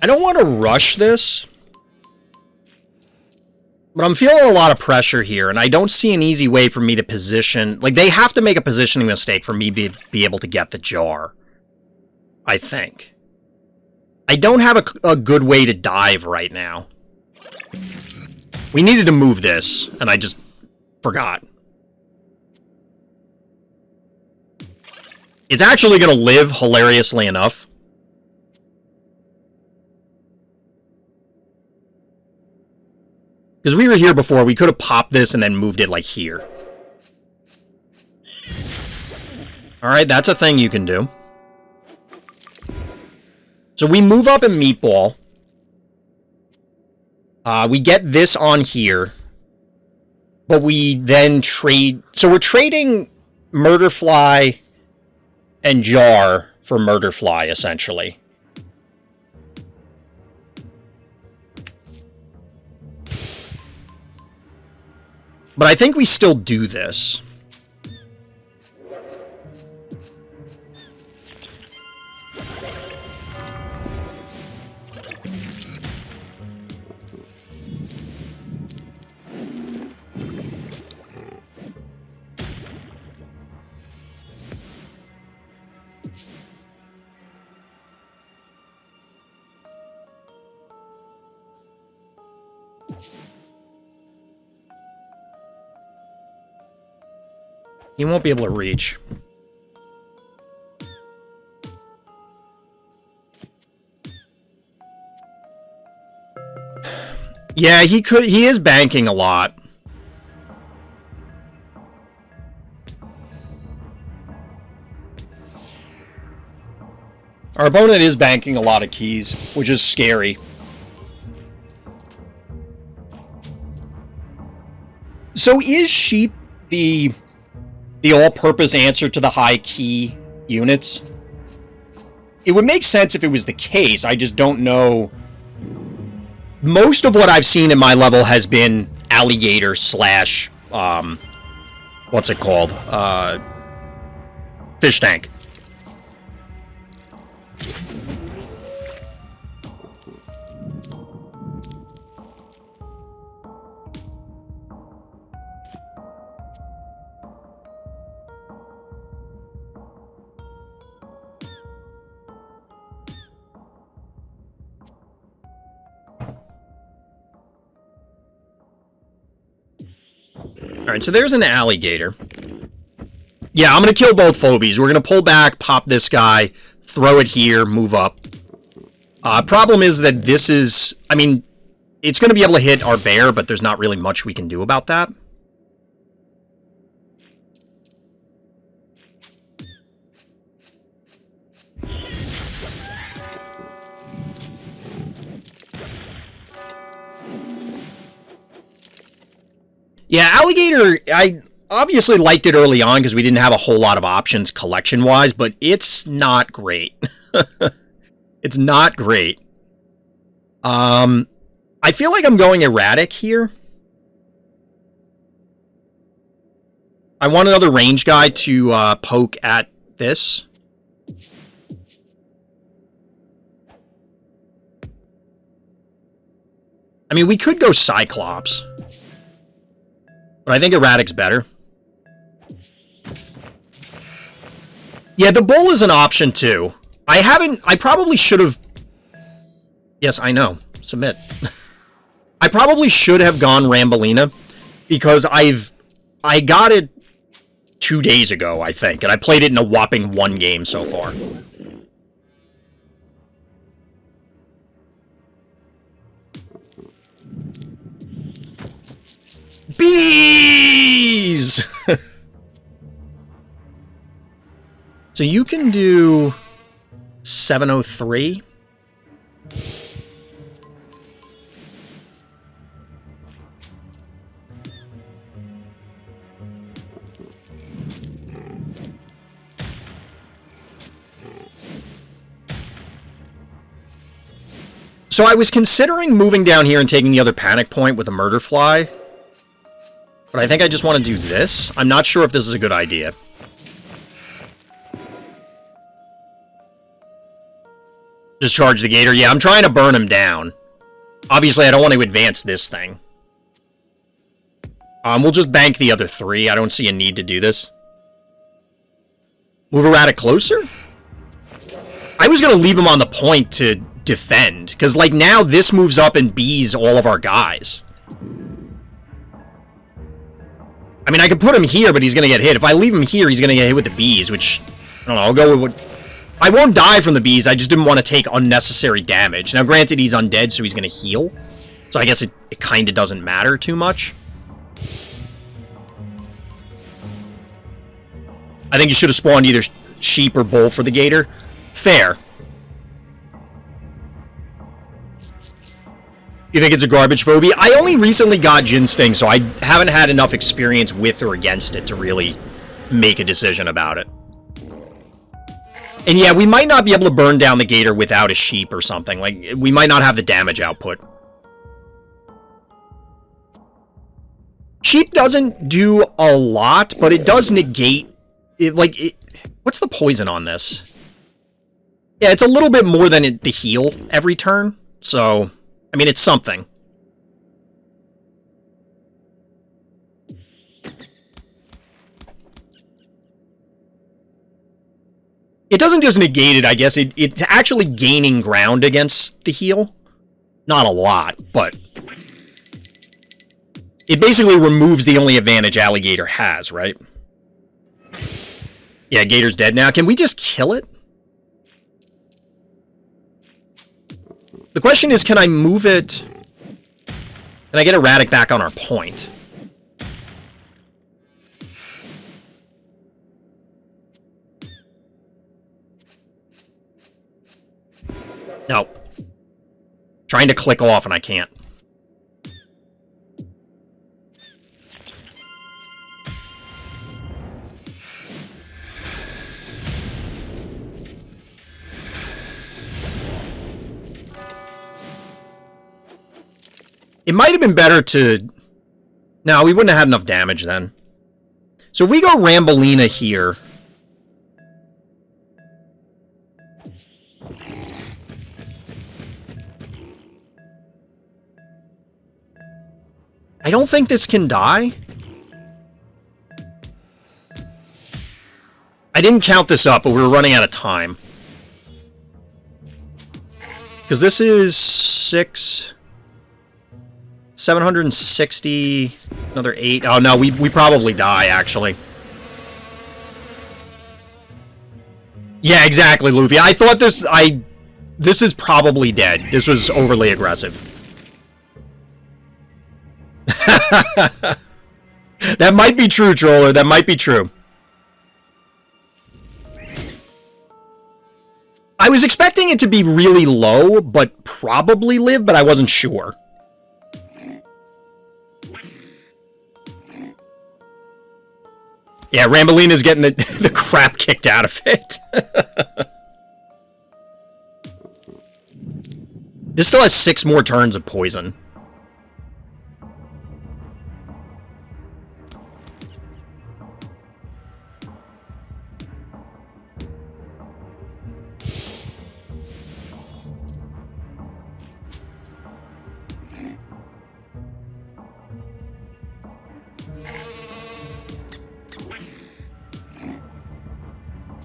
I don't want to rush this, but I'm feeling a lot of pressure here, and I don't see an easy way for me to position... Like, they have to make a positioning mistake for me to be able to get the jar. I think. I don't have a good way to dive right now. We needed to move this, and I just forgot. It's actually going to live, hilariously enough. Because we were here before, we could have popped this and then moved it, like, here. Alright, that's a thing you can do. So we move up a Meatball. We get this on here. But we then trade... So we're trading Murderfly and Jar for Murderfly, essentially. But I think we still do this. He won't be able to reach. Yeah, he is banking a lot. Our opponent is banking a lot of keys, which is scary. So is Sheep the all-purpose answer to the high key units? It would make sense if it was the case, I just don't know. Most of what I've seen in my level has been alligator slash, what's it called? Fish tank. Alright, so there's an alligator. Yeah, I'm going to kill both phobies. We're going to pull back, pop this guy, throw it here, move up. Problem is that this is... I mean, it's going to be able to hit our bear, but there's not really much we can do about that. Yeah, alligator, I obviously liked it early on because we didn't have a whole lot of options collection-wise, but it's not great. It's not great. I feel like I'm going erratic here. I want another range guy to poke at this. I mean, we could go Cyclops. But I think erratic's better. Yeah, the bull is an option too. I probably should have... Yes, I know. Submit. I probably should have gone Rambolina because I got it 2 days ago, I think, and I played it in a whopping 1 game so far. Bees! So you can do 703. So I was considering moving down here and taking the other panic point with a murder fly. But I think I just want to do this. I'm not sure if this is a good idea. Just charge the gator. Yeah, I'm trying to burn him down. Obviously, I don't want to advance this thing. We'll just bank the other 3. I don't see a need to do this. Move erratic closer? I was going to leave him on the point to defend. Because, like, now this moves up and bees all of our guys. I mean, I could put him here, but he's going to get hit. If I leave him here, he's going to get hit with the bees, which... I don't know, I'll go with what... I won't die from the bees, I just didn't want to take unnecessary damage. Now, granted, he's undead, so he's going to heal. So I guess it kind of doesn't matter too much. I think you should have spawned either sheep or bull for the gator. Fair. You think it's a garbage phobia? I only recently got Gin Sting, so I haven't had enough experience with or against it to really make a decision about it. And yeah, we might not be able to burn down the gator without a sheep or something. Like, we might not have the damage output. Sheep doesn't do a lot, but it does negate... what's the poison on this? Yeah, it's a little bit more than the heal every turn. So, I mean, it's something. It doesn't just negate it, I guess. It's actually gaining ground against the heal. Not a lot, but... it basically removes the only advantage Alligator has, right? Yeah, Gator's dead now. Can we just kill it? The question is, can I move it? Can I get Erratic back on our point? No. Trying to click off and I can't. It might have been better to... No, we wouldn't have had enough damage then. So if we go Rambolina here... I don't think this can die. I didn't count this up, but we were running out of time. Because this is 760, another 8. Oh, no, we probably die, actually. Yeah, exactly, Luffy. I thought this is probably dead. This was overly aggressive. That might be true, Troller. That might be true. I was expecting it to be really low, but probably live, but I wasn't sure. Yeah, Rambolina's getting the crap kicked out of it. This still has 6 more turns of poison.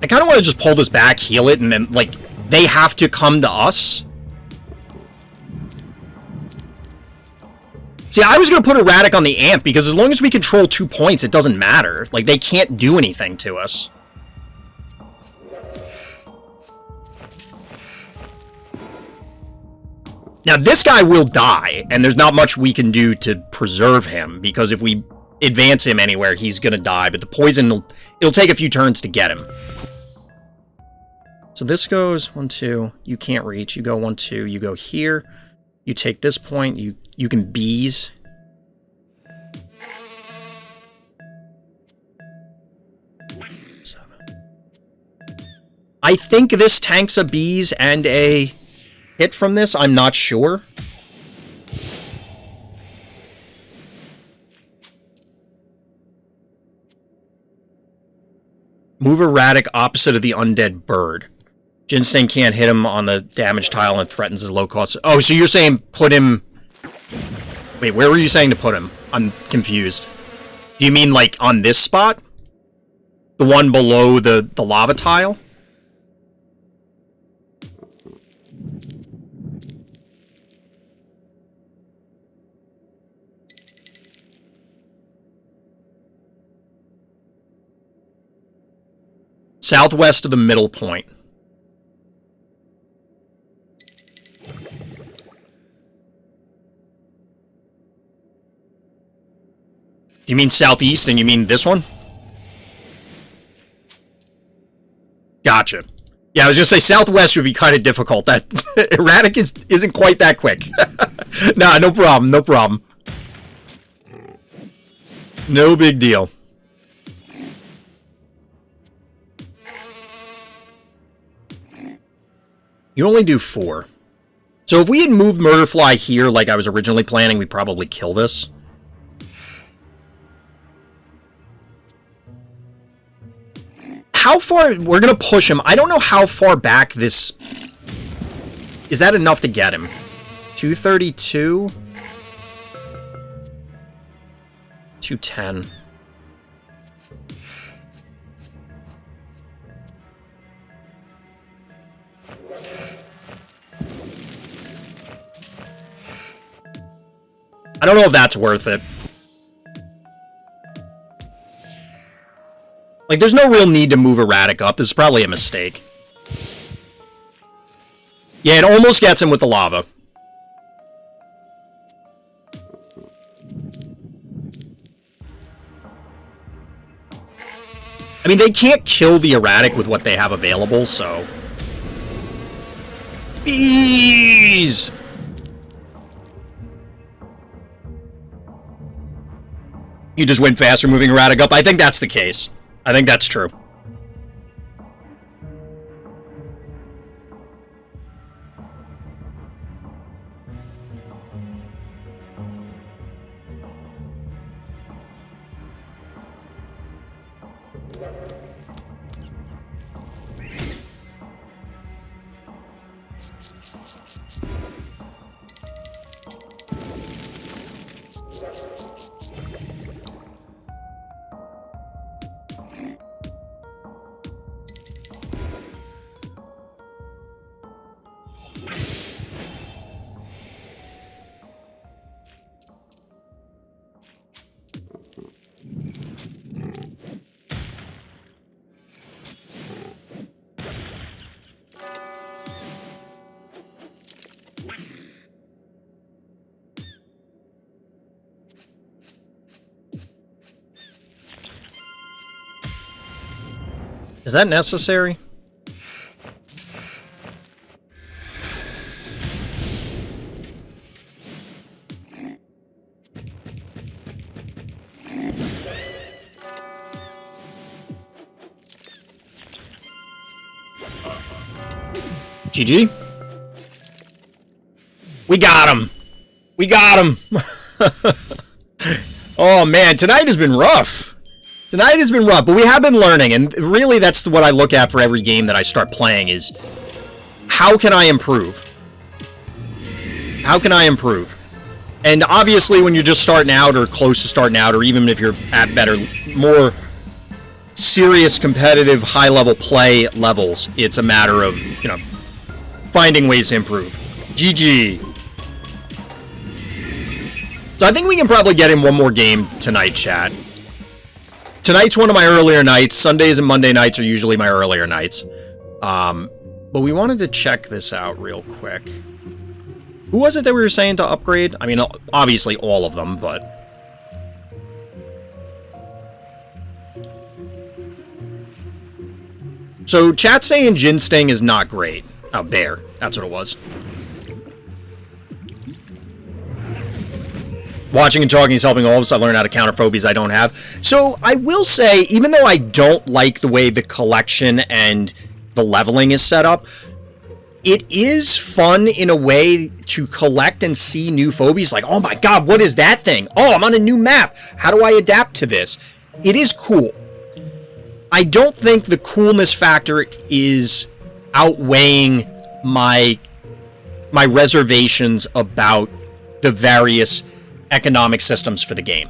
I kind of want to just pull this back, heal it, and then, like, they have to come to us. See, I was going to put Erratic on the Amp, because as long as we control 2 points, it doesn't matter. Like, they can't do anything to us. Now, this guy will die, and there's not much we can do to preserve him, because if we advance him anywhere, he's going to die, but the poison, it'll take a few turns to get him. So this goes 1, 2, you can't reach, you go 1, 2, you go here, you take this point, you can bees. I think this tanks a bees and a hit from this, I'm not sure. Move Erratic opposite of the undead bird. Ginseng can't hit him on the damage tile and threatens his low cost. Oh, so you're saying put him... Wait, where were you saying to put him? I'm confused. Do you mean, like, on this spot? The one below the lava tile? Southwest of the middle point. You mean southeast, and you mean this one? Gotcha. Yeah, I was gonna say southwest would be kind of difficult. That Erratic isn't quite that quick. Nah, no problem, no problem. No big deal. You only do 4. So if we had moved Murderfly here like I was originally planning, we'd probably kill this. How far... We're going to push him. I don't know how far back this... Is that enough to get him? 232? 210. I don't know if that's worth it. Like, there's no real need to move Erratic up. This is probably a mistake. Yeah, it almost gets him with the lava. I mean, they can't kill the Erratic with what they have available, so... Bees! You just went faster moving Erratic up? I think that's the case. I think that's true. Is that necessary? GG. We got him. We got him. Oh man, tonight has been rough. Tonight has been rough, but we have been learning, and really that's what I look at for every game that I start playing is, how can I improve? How can I improve? And obviously when you're just starting out, or close to starting out, or even if you're at better, more serious, competitive, high-level play levels, it's a matter of, you know, finding ways to improve. GG. So I think we can probably get in one more game tonight, chat. Tonight's one of my earlier nights. Sundays and Monday nights are usually my earlier nights. But we wanted to check this out real quick. Who was it that we were saying to upgrade? I mean, obviously all of them, but... So, chat's saying Jin Sting is not great. Oh, Bear. That's what it was. Watching and talking is helping all of us. I learned how to counter phobies I don't have. So, I will say, even though I don't like the way the collection and the leveling is set up, it is fun in a way to collect and see new phobies. Like, oh my god, what is that thing? Oh, I'm on a new map. How do I adapt to this? It is cool. I don't think the coolness factor is outweighing my reservations about the various economic systems for the game.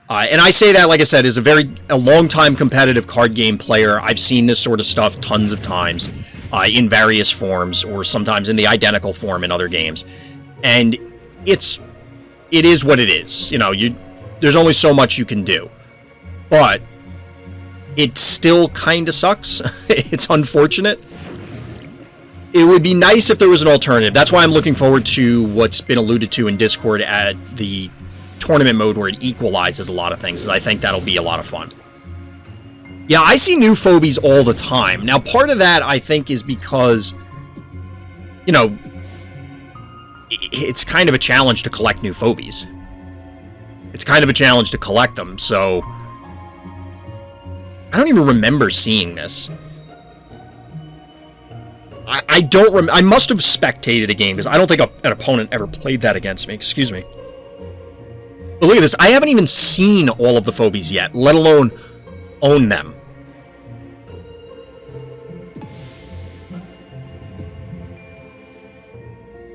And I say that, like I said, as a long-time competitive card game player. I've seen this sort of stuff tons of times in various forms, or sometimes in the identical form in other games. And it is what it is. You know, there's only so much you can do. But it still kind of sucks. It's unfortunate. It would be nice if there was an alternative. That's why I'm looking forward to what's been alluded to in Discord at the tournament mode where it equalizes a lot of things. I think that'll be a lot of fun. Yeah, I see new phobies all the time. Now, part of that, I think, is because, you know, it's kind of a challenge to collect new phobies. It's kind of a challenge to collect them, so... I don't even remember seeing this. I don't I must have spectated a game, because I don't think an opponent ever played that against me. Excuse me. But look at this. I haven't even seen all of the phobies yet, let alone own them.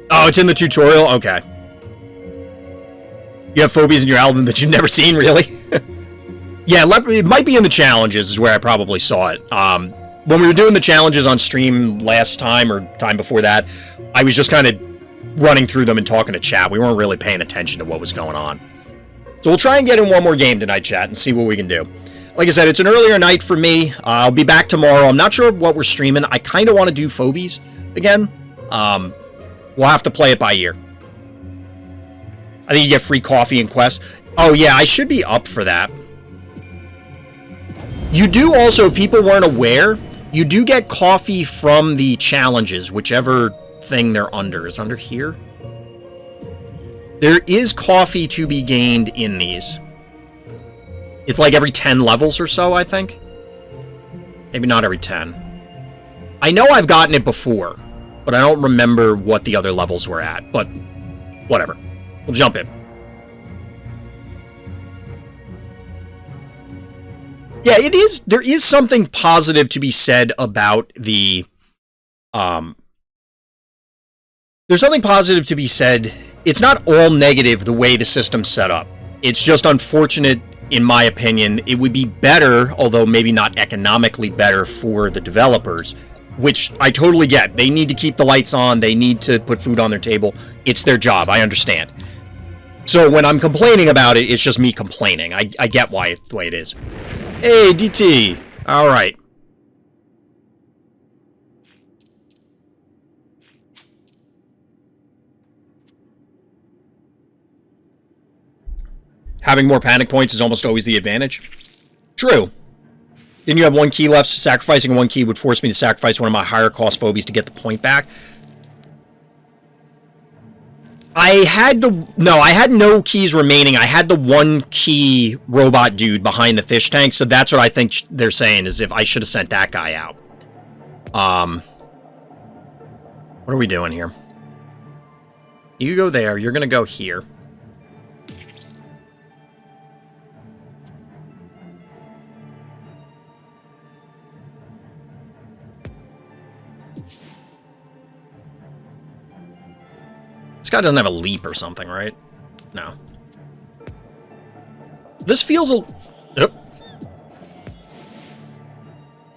Oh, it's in the tutorial? Okay. You have phobies in your album that you've never seen, really? Yeah, it might be in the challenges is where I probably saw it. When we were doing the challenges on stream last time, or time before that, I was just kind of running through them and talking to chat. We weren't really paying attention to what was going on. So we'll try and get in one more game tonight, chat, and see what we can do. Like I said, it's an earlier night for me. I'll be back tomorrow. I'm not sure what we're streaming. I kind of want to do Phobies again. We'll have to play it by ear. I think you get free coffee and quests. Oh, yeah, I should be up for that. You do also, if people weren't aware, you do get coffee from the challenges, whichever thing they're under. Is under here? There is coffee to be gained in these. It's like every 10 levels or so, I think. Maybe not every 10. I know I've gotten it before, but I don't remember what the other levels were at. But whatever. We'll jump in. Yeah, it is. There is something positive to be said about the... There's something positive to be said. It's not all negative the way the system's set up. It's just unfortunate, in my opinion. It would be better, although maybe not economically better for the developers, which I totally get. They need to keep the lights on. They need to put food on their table. It's their job. I understand. So when I'm complaining about it, it's just me complaining. I get why the way it is. Hey, DT. All right. Having more panic points is almost always the advantage. True. Didn't you have one key left? Sacrificing one key would force me to sacrifice one of my higher cost phobies to get the point back. I had no keys remaining. I had the one key robot dude behind the fish tank, so that's what I think they're saying, is if I should have sent that guy out. What are we doing here? You go there, you're gonna go here. This guy doesn't have a leap or something, right? No. This feels a... Oop.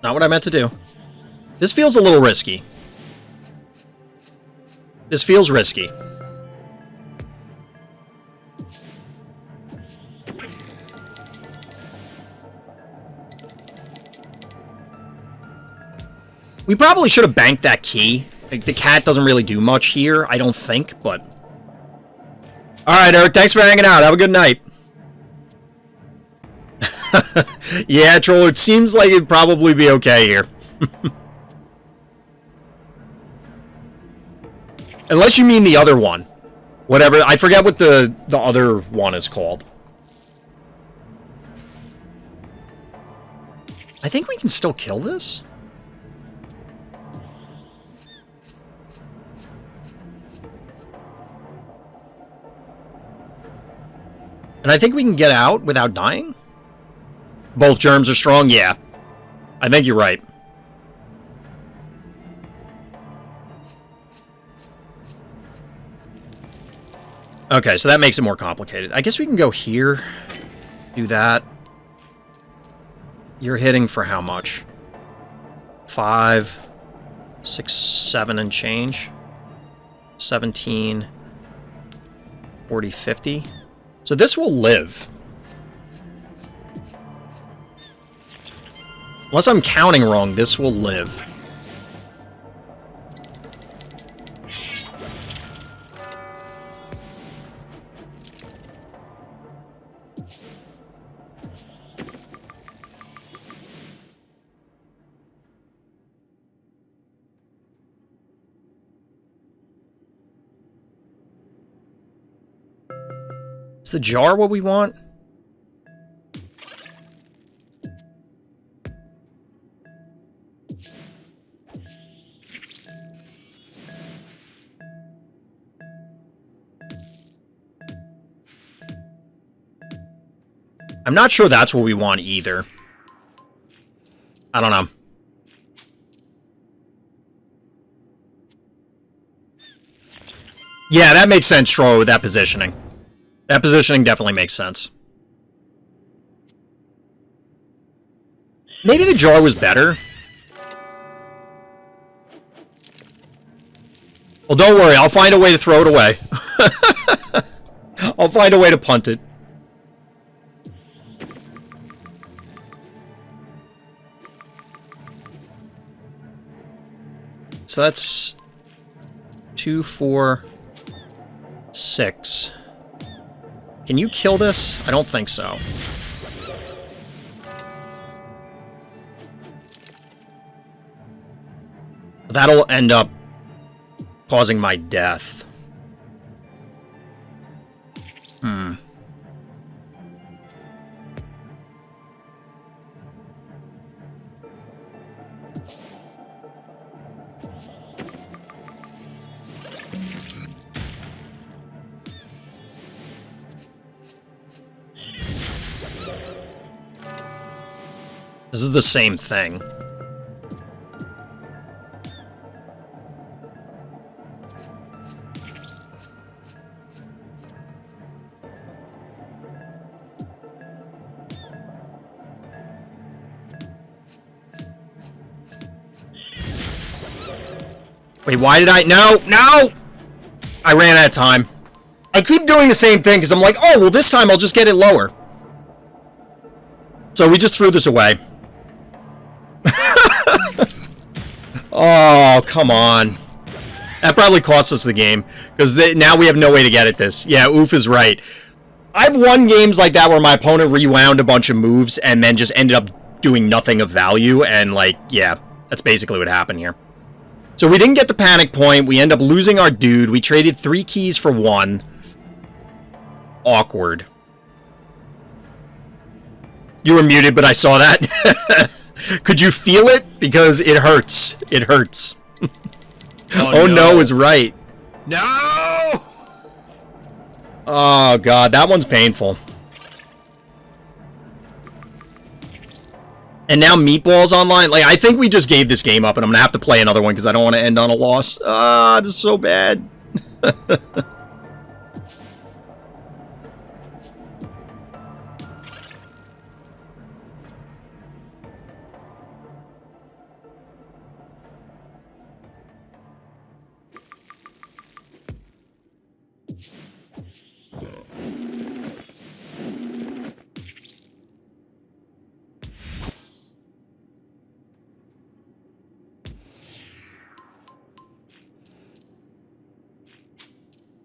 Not what I meant to do. This feels a little risky. This feels risky. We probably should have banked that key. Like, the cat doesn't really do much here, I don't think, but... Alright, Eric, thanks for hanging out. Have a good night. Yeah, Troll, it seems like it'd probably be okay here. Unless you mean the other one. Whatever, I forget what the other one is called. I think we can still kill this? And I think we can get out without dying? Both germs are strong? Yeah. I think you're right. Okay, so that makes it more complicated. I guess we can go here. Do that. You're hitting for how much? 5, 6, 7 and change. 17, 40, 50. So this will live. Unless I'm counting wrong, this will live. Is the jar what we want? I'm not sure that's what we want either. I don't know. Yeah, that makes sense, Troy, with that positioning. That positioning definitely makes sense. Maybe the jar was better. Well, don't worry. I'll find a way to throw it away. I'll find a way to punt it. So that's 2, 4, 6. Can you kill this? I don't think so. That'll end up causing my death. This is the same thing. Wait, why did I... No! No! I ran out of time. I keep doing the same thing because I'm like, oh, well, this time I'll just get it lower. So we just threw this away. Oh, come on. That probably cost us the game, because now we have no way to get at this. Yeah, Oof is right. I've won games like that where my opponent rewound a bunch of moves and then just ended up doing nothing of value, and, like, yeah, that's basically what happened here. So we didn't get the panic point, we end up losing our dude, we traded 3 keys for 1. Awkward. You were muted, but I saw that. Could you feel it? Because it hurts. It hurts. Oh no is right. No! Oh god, that one's painful. And now Meatball's online. Like, I think we just gave this game up, and I'm gonna have to play another one because I don't want to end on a loss. Ah, this is so bad.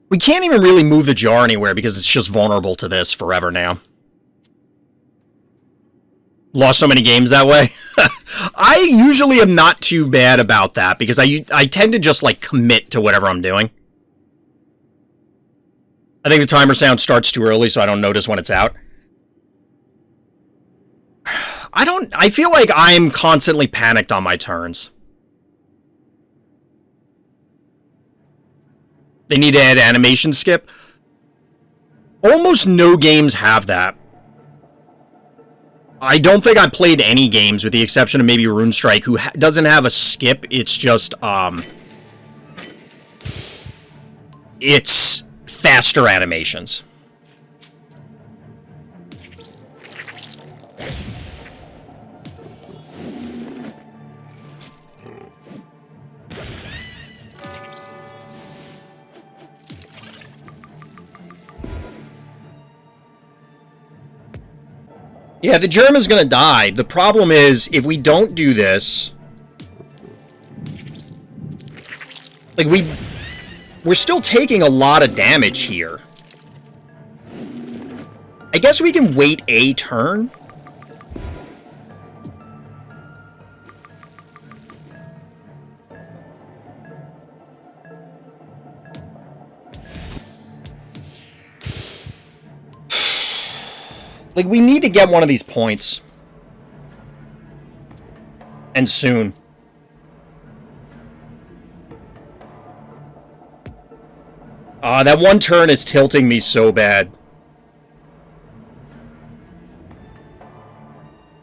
We can't even really move the jar anywhere because it's just vulnerable to this forever now. Lost so many games that way. I usually am not too bad about that because I tend to just, like, commit to whatever I'm doing. I think the timer sound starts too early, so I don't notice when it's out. I feel like I'm constantly panicked on my turns. They need to add animation skip. Almost no games have that. I don't think I played any games, with the exception of maybe Runestrike, who doesn't have a skip. It's just, it's faster animations. Yeah, the German's gonna die. The problem is, if we don't do this... Like, we're still taking a lot of damage here. I guess we can wait a turn. Like, we need to get one of these points. And soon. That one turn is tilting me so bad.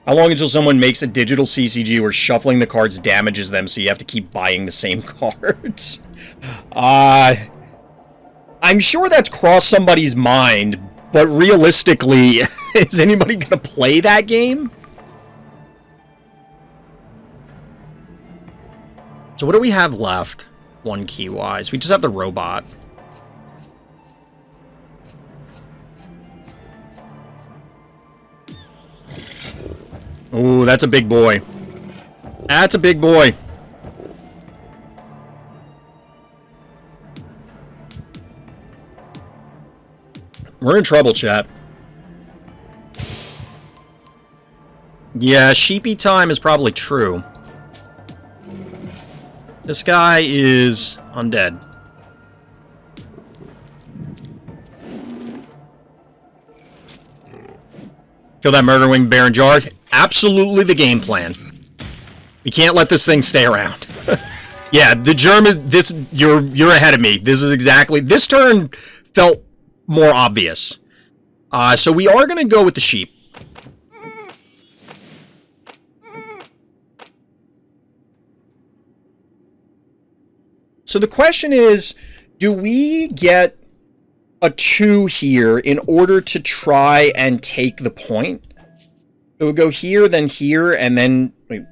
How long until someone makes a digital CCG where shuffling the cards damages them, so you have to keep buying the same cards? I'm sure that's crossed somebody's mind, but realistically, is anybody gonna play that game? So what do we have left? 1 key-wise. We just have the robot. Ooh, that's a big boy. That's a big boy. We're in trouble, chat. Yeah, sheepy time is probably true. This guy is undead. Kill that murder wing Baron Jar. Absolutely the game plan. We can't let this thing stay around. Yeah, the germ is this. You're ahead of me. This is exactly. This turn felt more obvious. So we are gonna go with the sheep. So the question is, do we get a 2 here in order to try and take the point? It would go here, then here, and then wait,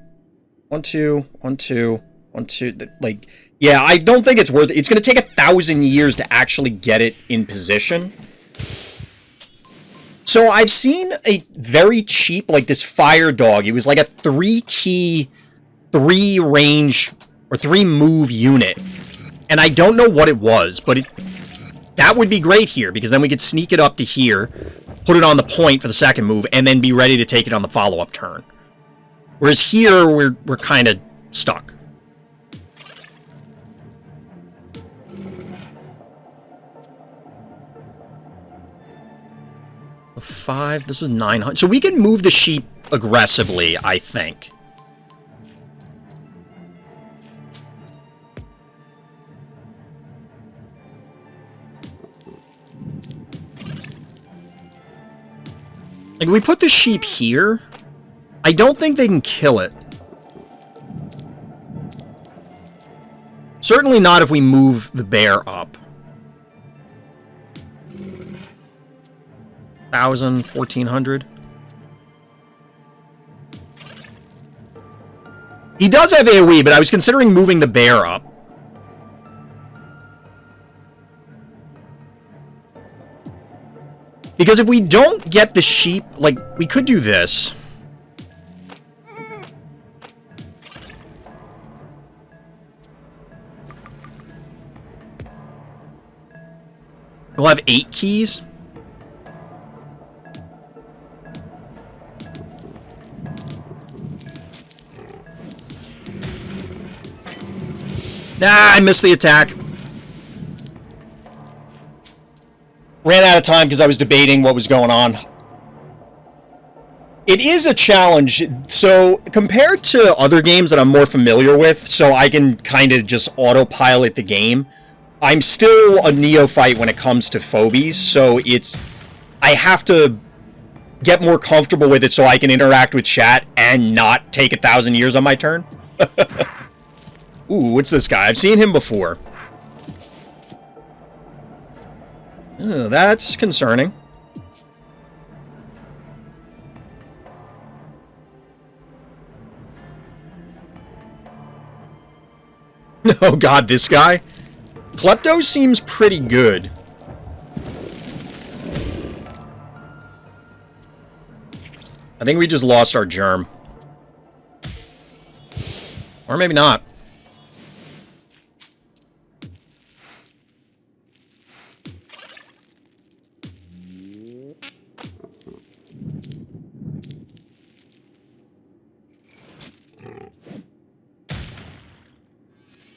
1, 2, 1, 2, 1, 2. Like, yeah, I don't think it's worth it. It's going to take 1,000 years to actually get it in position. So I've seen a very cheap, like this fire dog. It was like a 3-key, 3-range, or 3-move unit. And I don't know what it was, but that would be great here, because then we could sneak it up to here, put it on the point for the second move, and then be ready to take it on the follow-up turn. Whereas here, we're kind of stuck. A 5, this is 900. So we can move the sheep aggressively, I think. Like, we put the sheep here. I don't think they can kill it. Certainly not if we move the bear up. 1,000, 1,400. He does have AoE, but I was considering moving the bear up. Because if we don't get the sheep, like, we could do this. We'll have 8 keys. Nah, I missed the attack. Ran out of time because I was debating what was going on. It is a challenge. So, compared to other games that I'm more familiar with, so I can kind of just autopilot the game, I'm still a neophyte when it comes to Phobies, so I have to get more comfortable with it so I can interact with chat and not take 1,000 years on my turn. Ooh, what's this guy? I've seen him before. Oh, that's concerning. Oh god, this guy? Klepto seems pretty good. I think we just lost our germ. Or maybe not.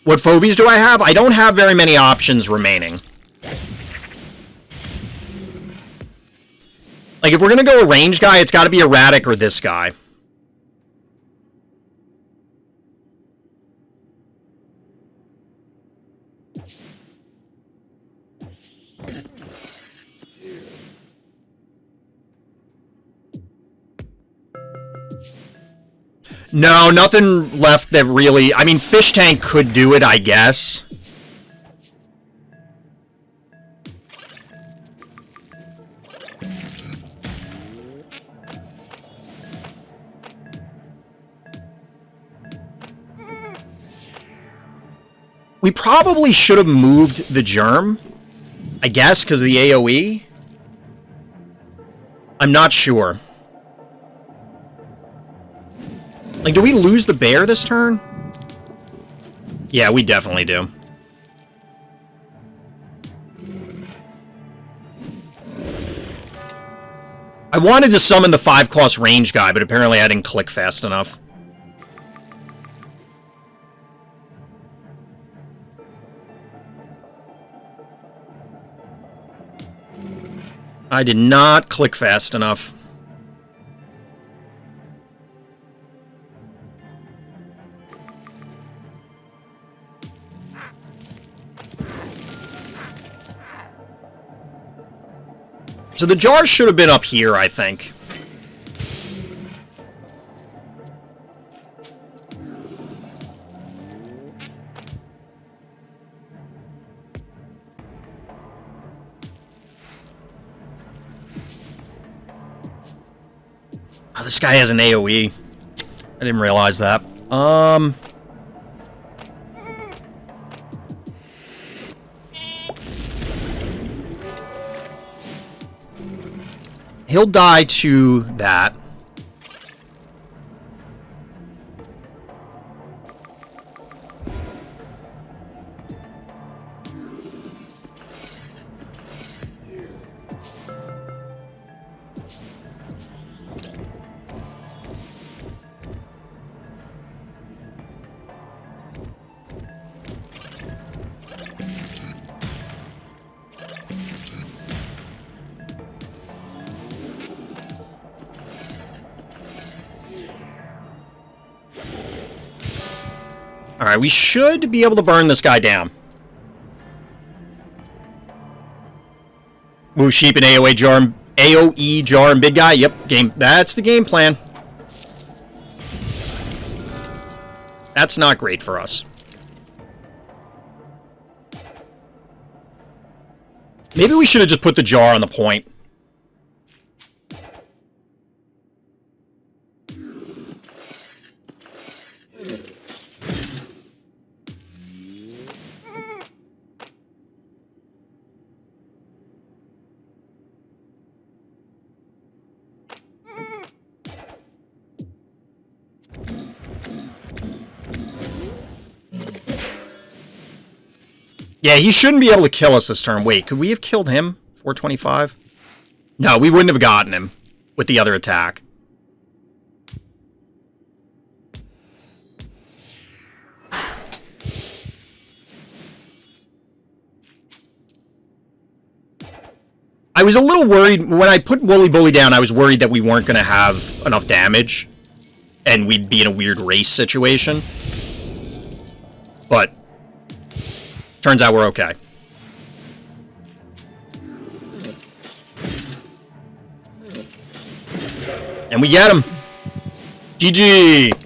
What phobies do I have? I don't have very many options remaining. Like, if we're gonna go a range guy, it's gotta be erratic or this guy. No, nothing left that really... I mean, Fish Tank could do it, I guess. We probably should have moved the germ, I guess, because of the AoE. I'm not sure. Like, do we lose the bear this turn? Yeah, we definitely do. I wanted to summon the 5-cost range guy, but apparently I didn't click fast enough. I did not click fast enough. So the jar should have been up here, I think. Oh, this guy has an AoE. I didn't realize that. He'll die to that. Alright, we should be able to burn this guy down. Move sheep and AoE jar and big guy. Yep, that's the game plan. That's not great for us. Maybe we should have just put the jar on the point. Yeah, he shouldn't be able to kill us this turn. Wait, could we have killed him? 425? No, we wouldn't have gotten him with the other attack. I was a little worried. When I put Wooly Bully down, I was worried that we weren't going to have enough damage. And we'd be in a weird race situation. But turns out we're okay. And we get him. GG.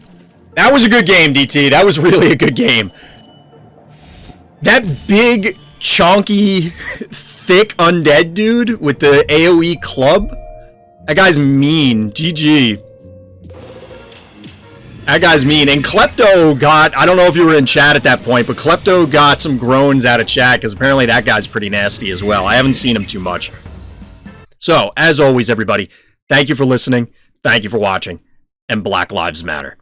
That was a good game, DT. That was really a good game. That big, chonky, thick undead dude with the AoE club. That guy's mean. GG. That guy's mean. And Klepto got, I don't know if you were in chat at that point, but Klepto got some groans out of chat, because apparently that guy's pretty nasty as well. I haven't seen him too much. So, as always, everybody, thank you for listening, thank you for watching, and Black Lives Matter.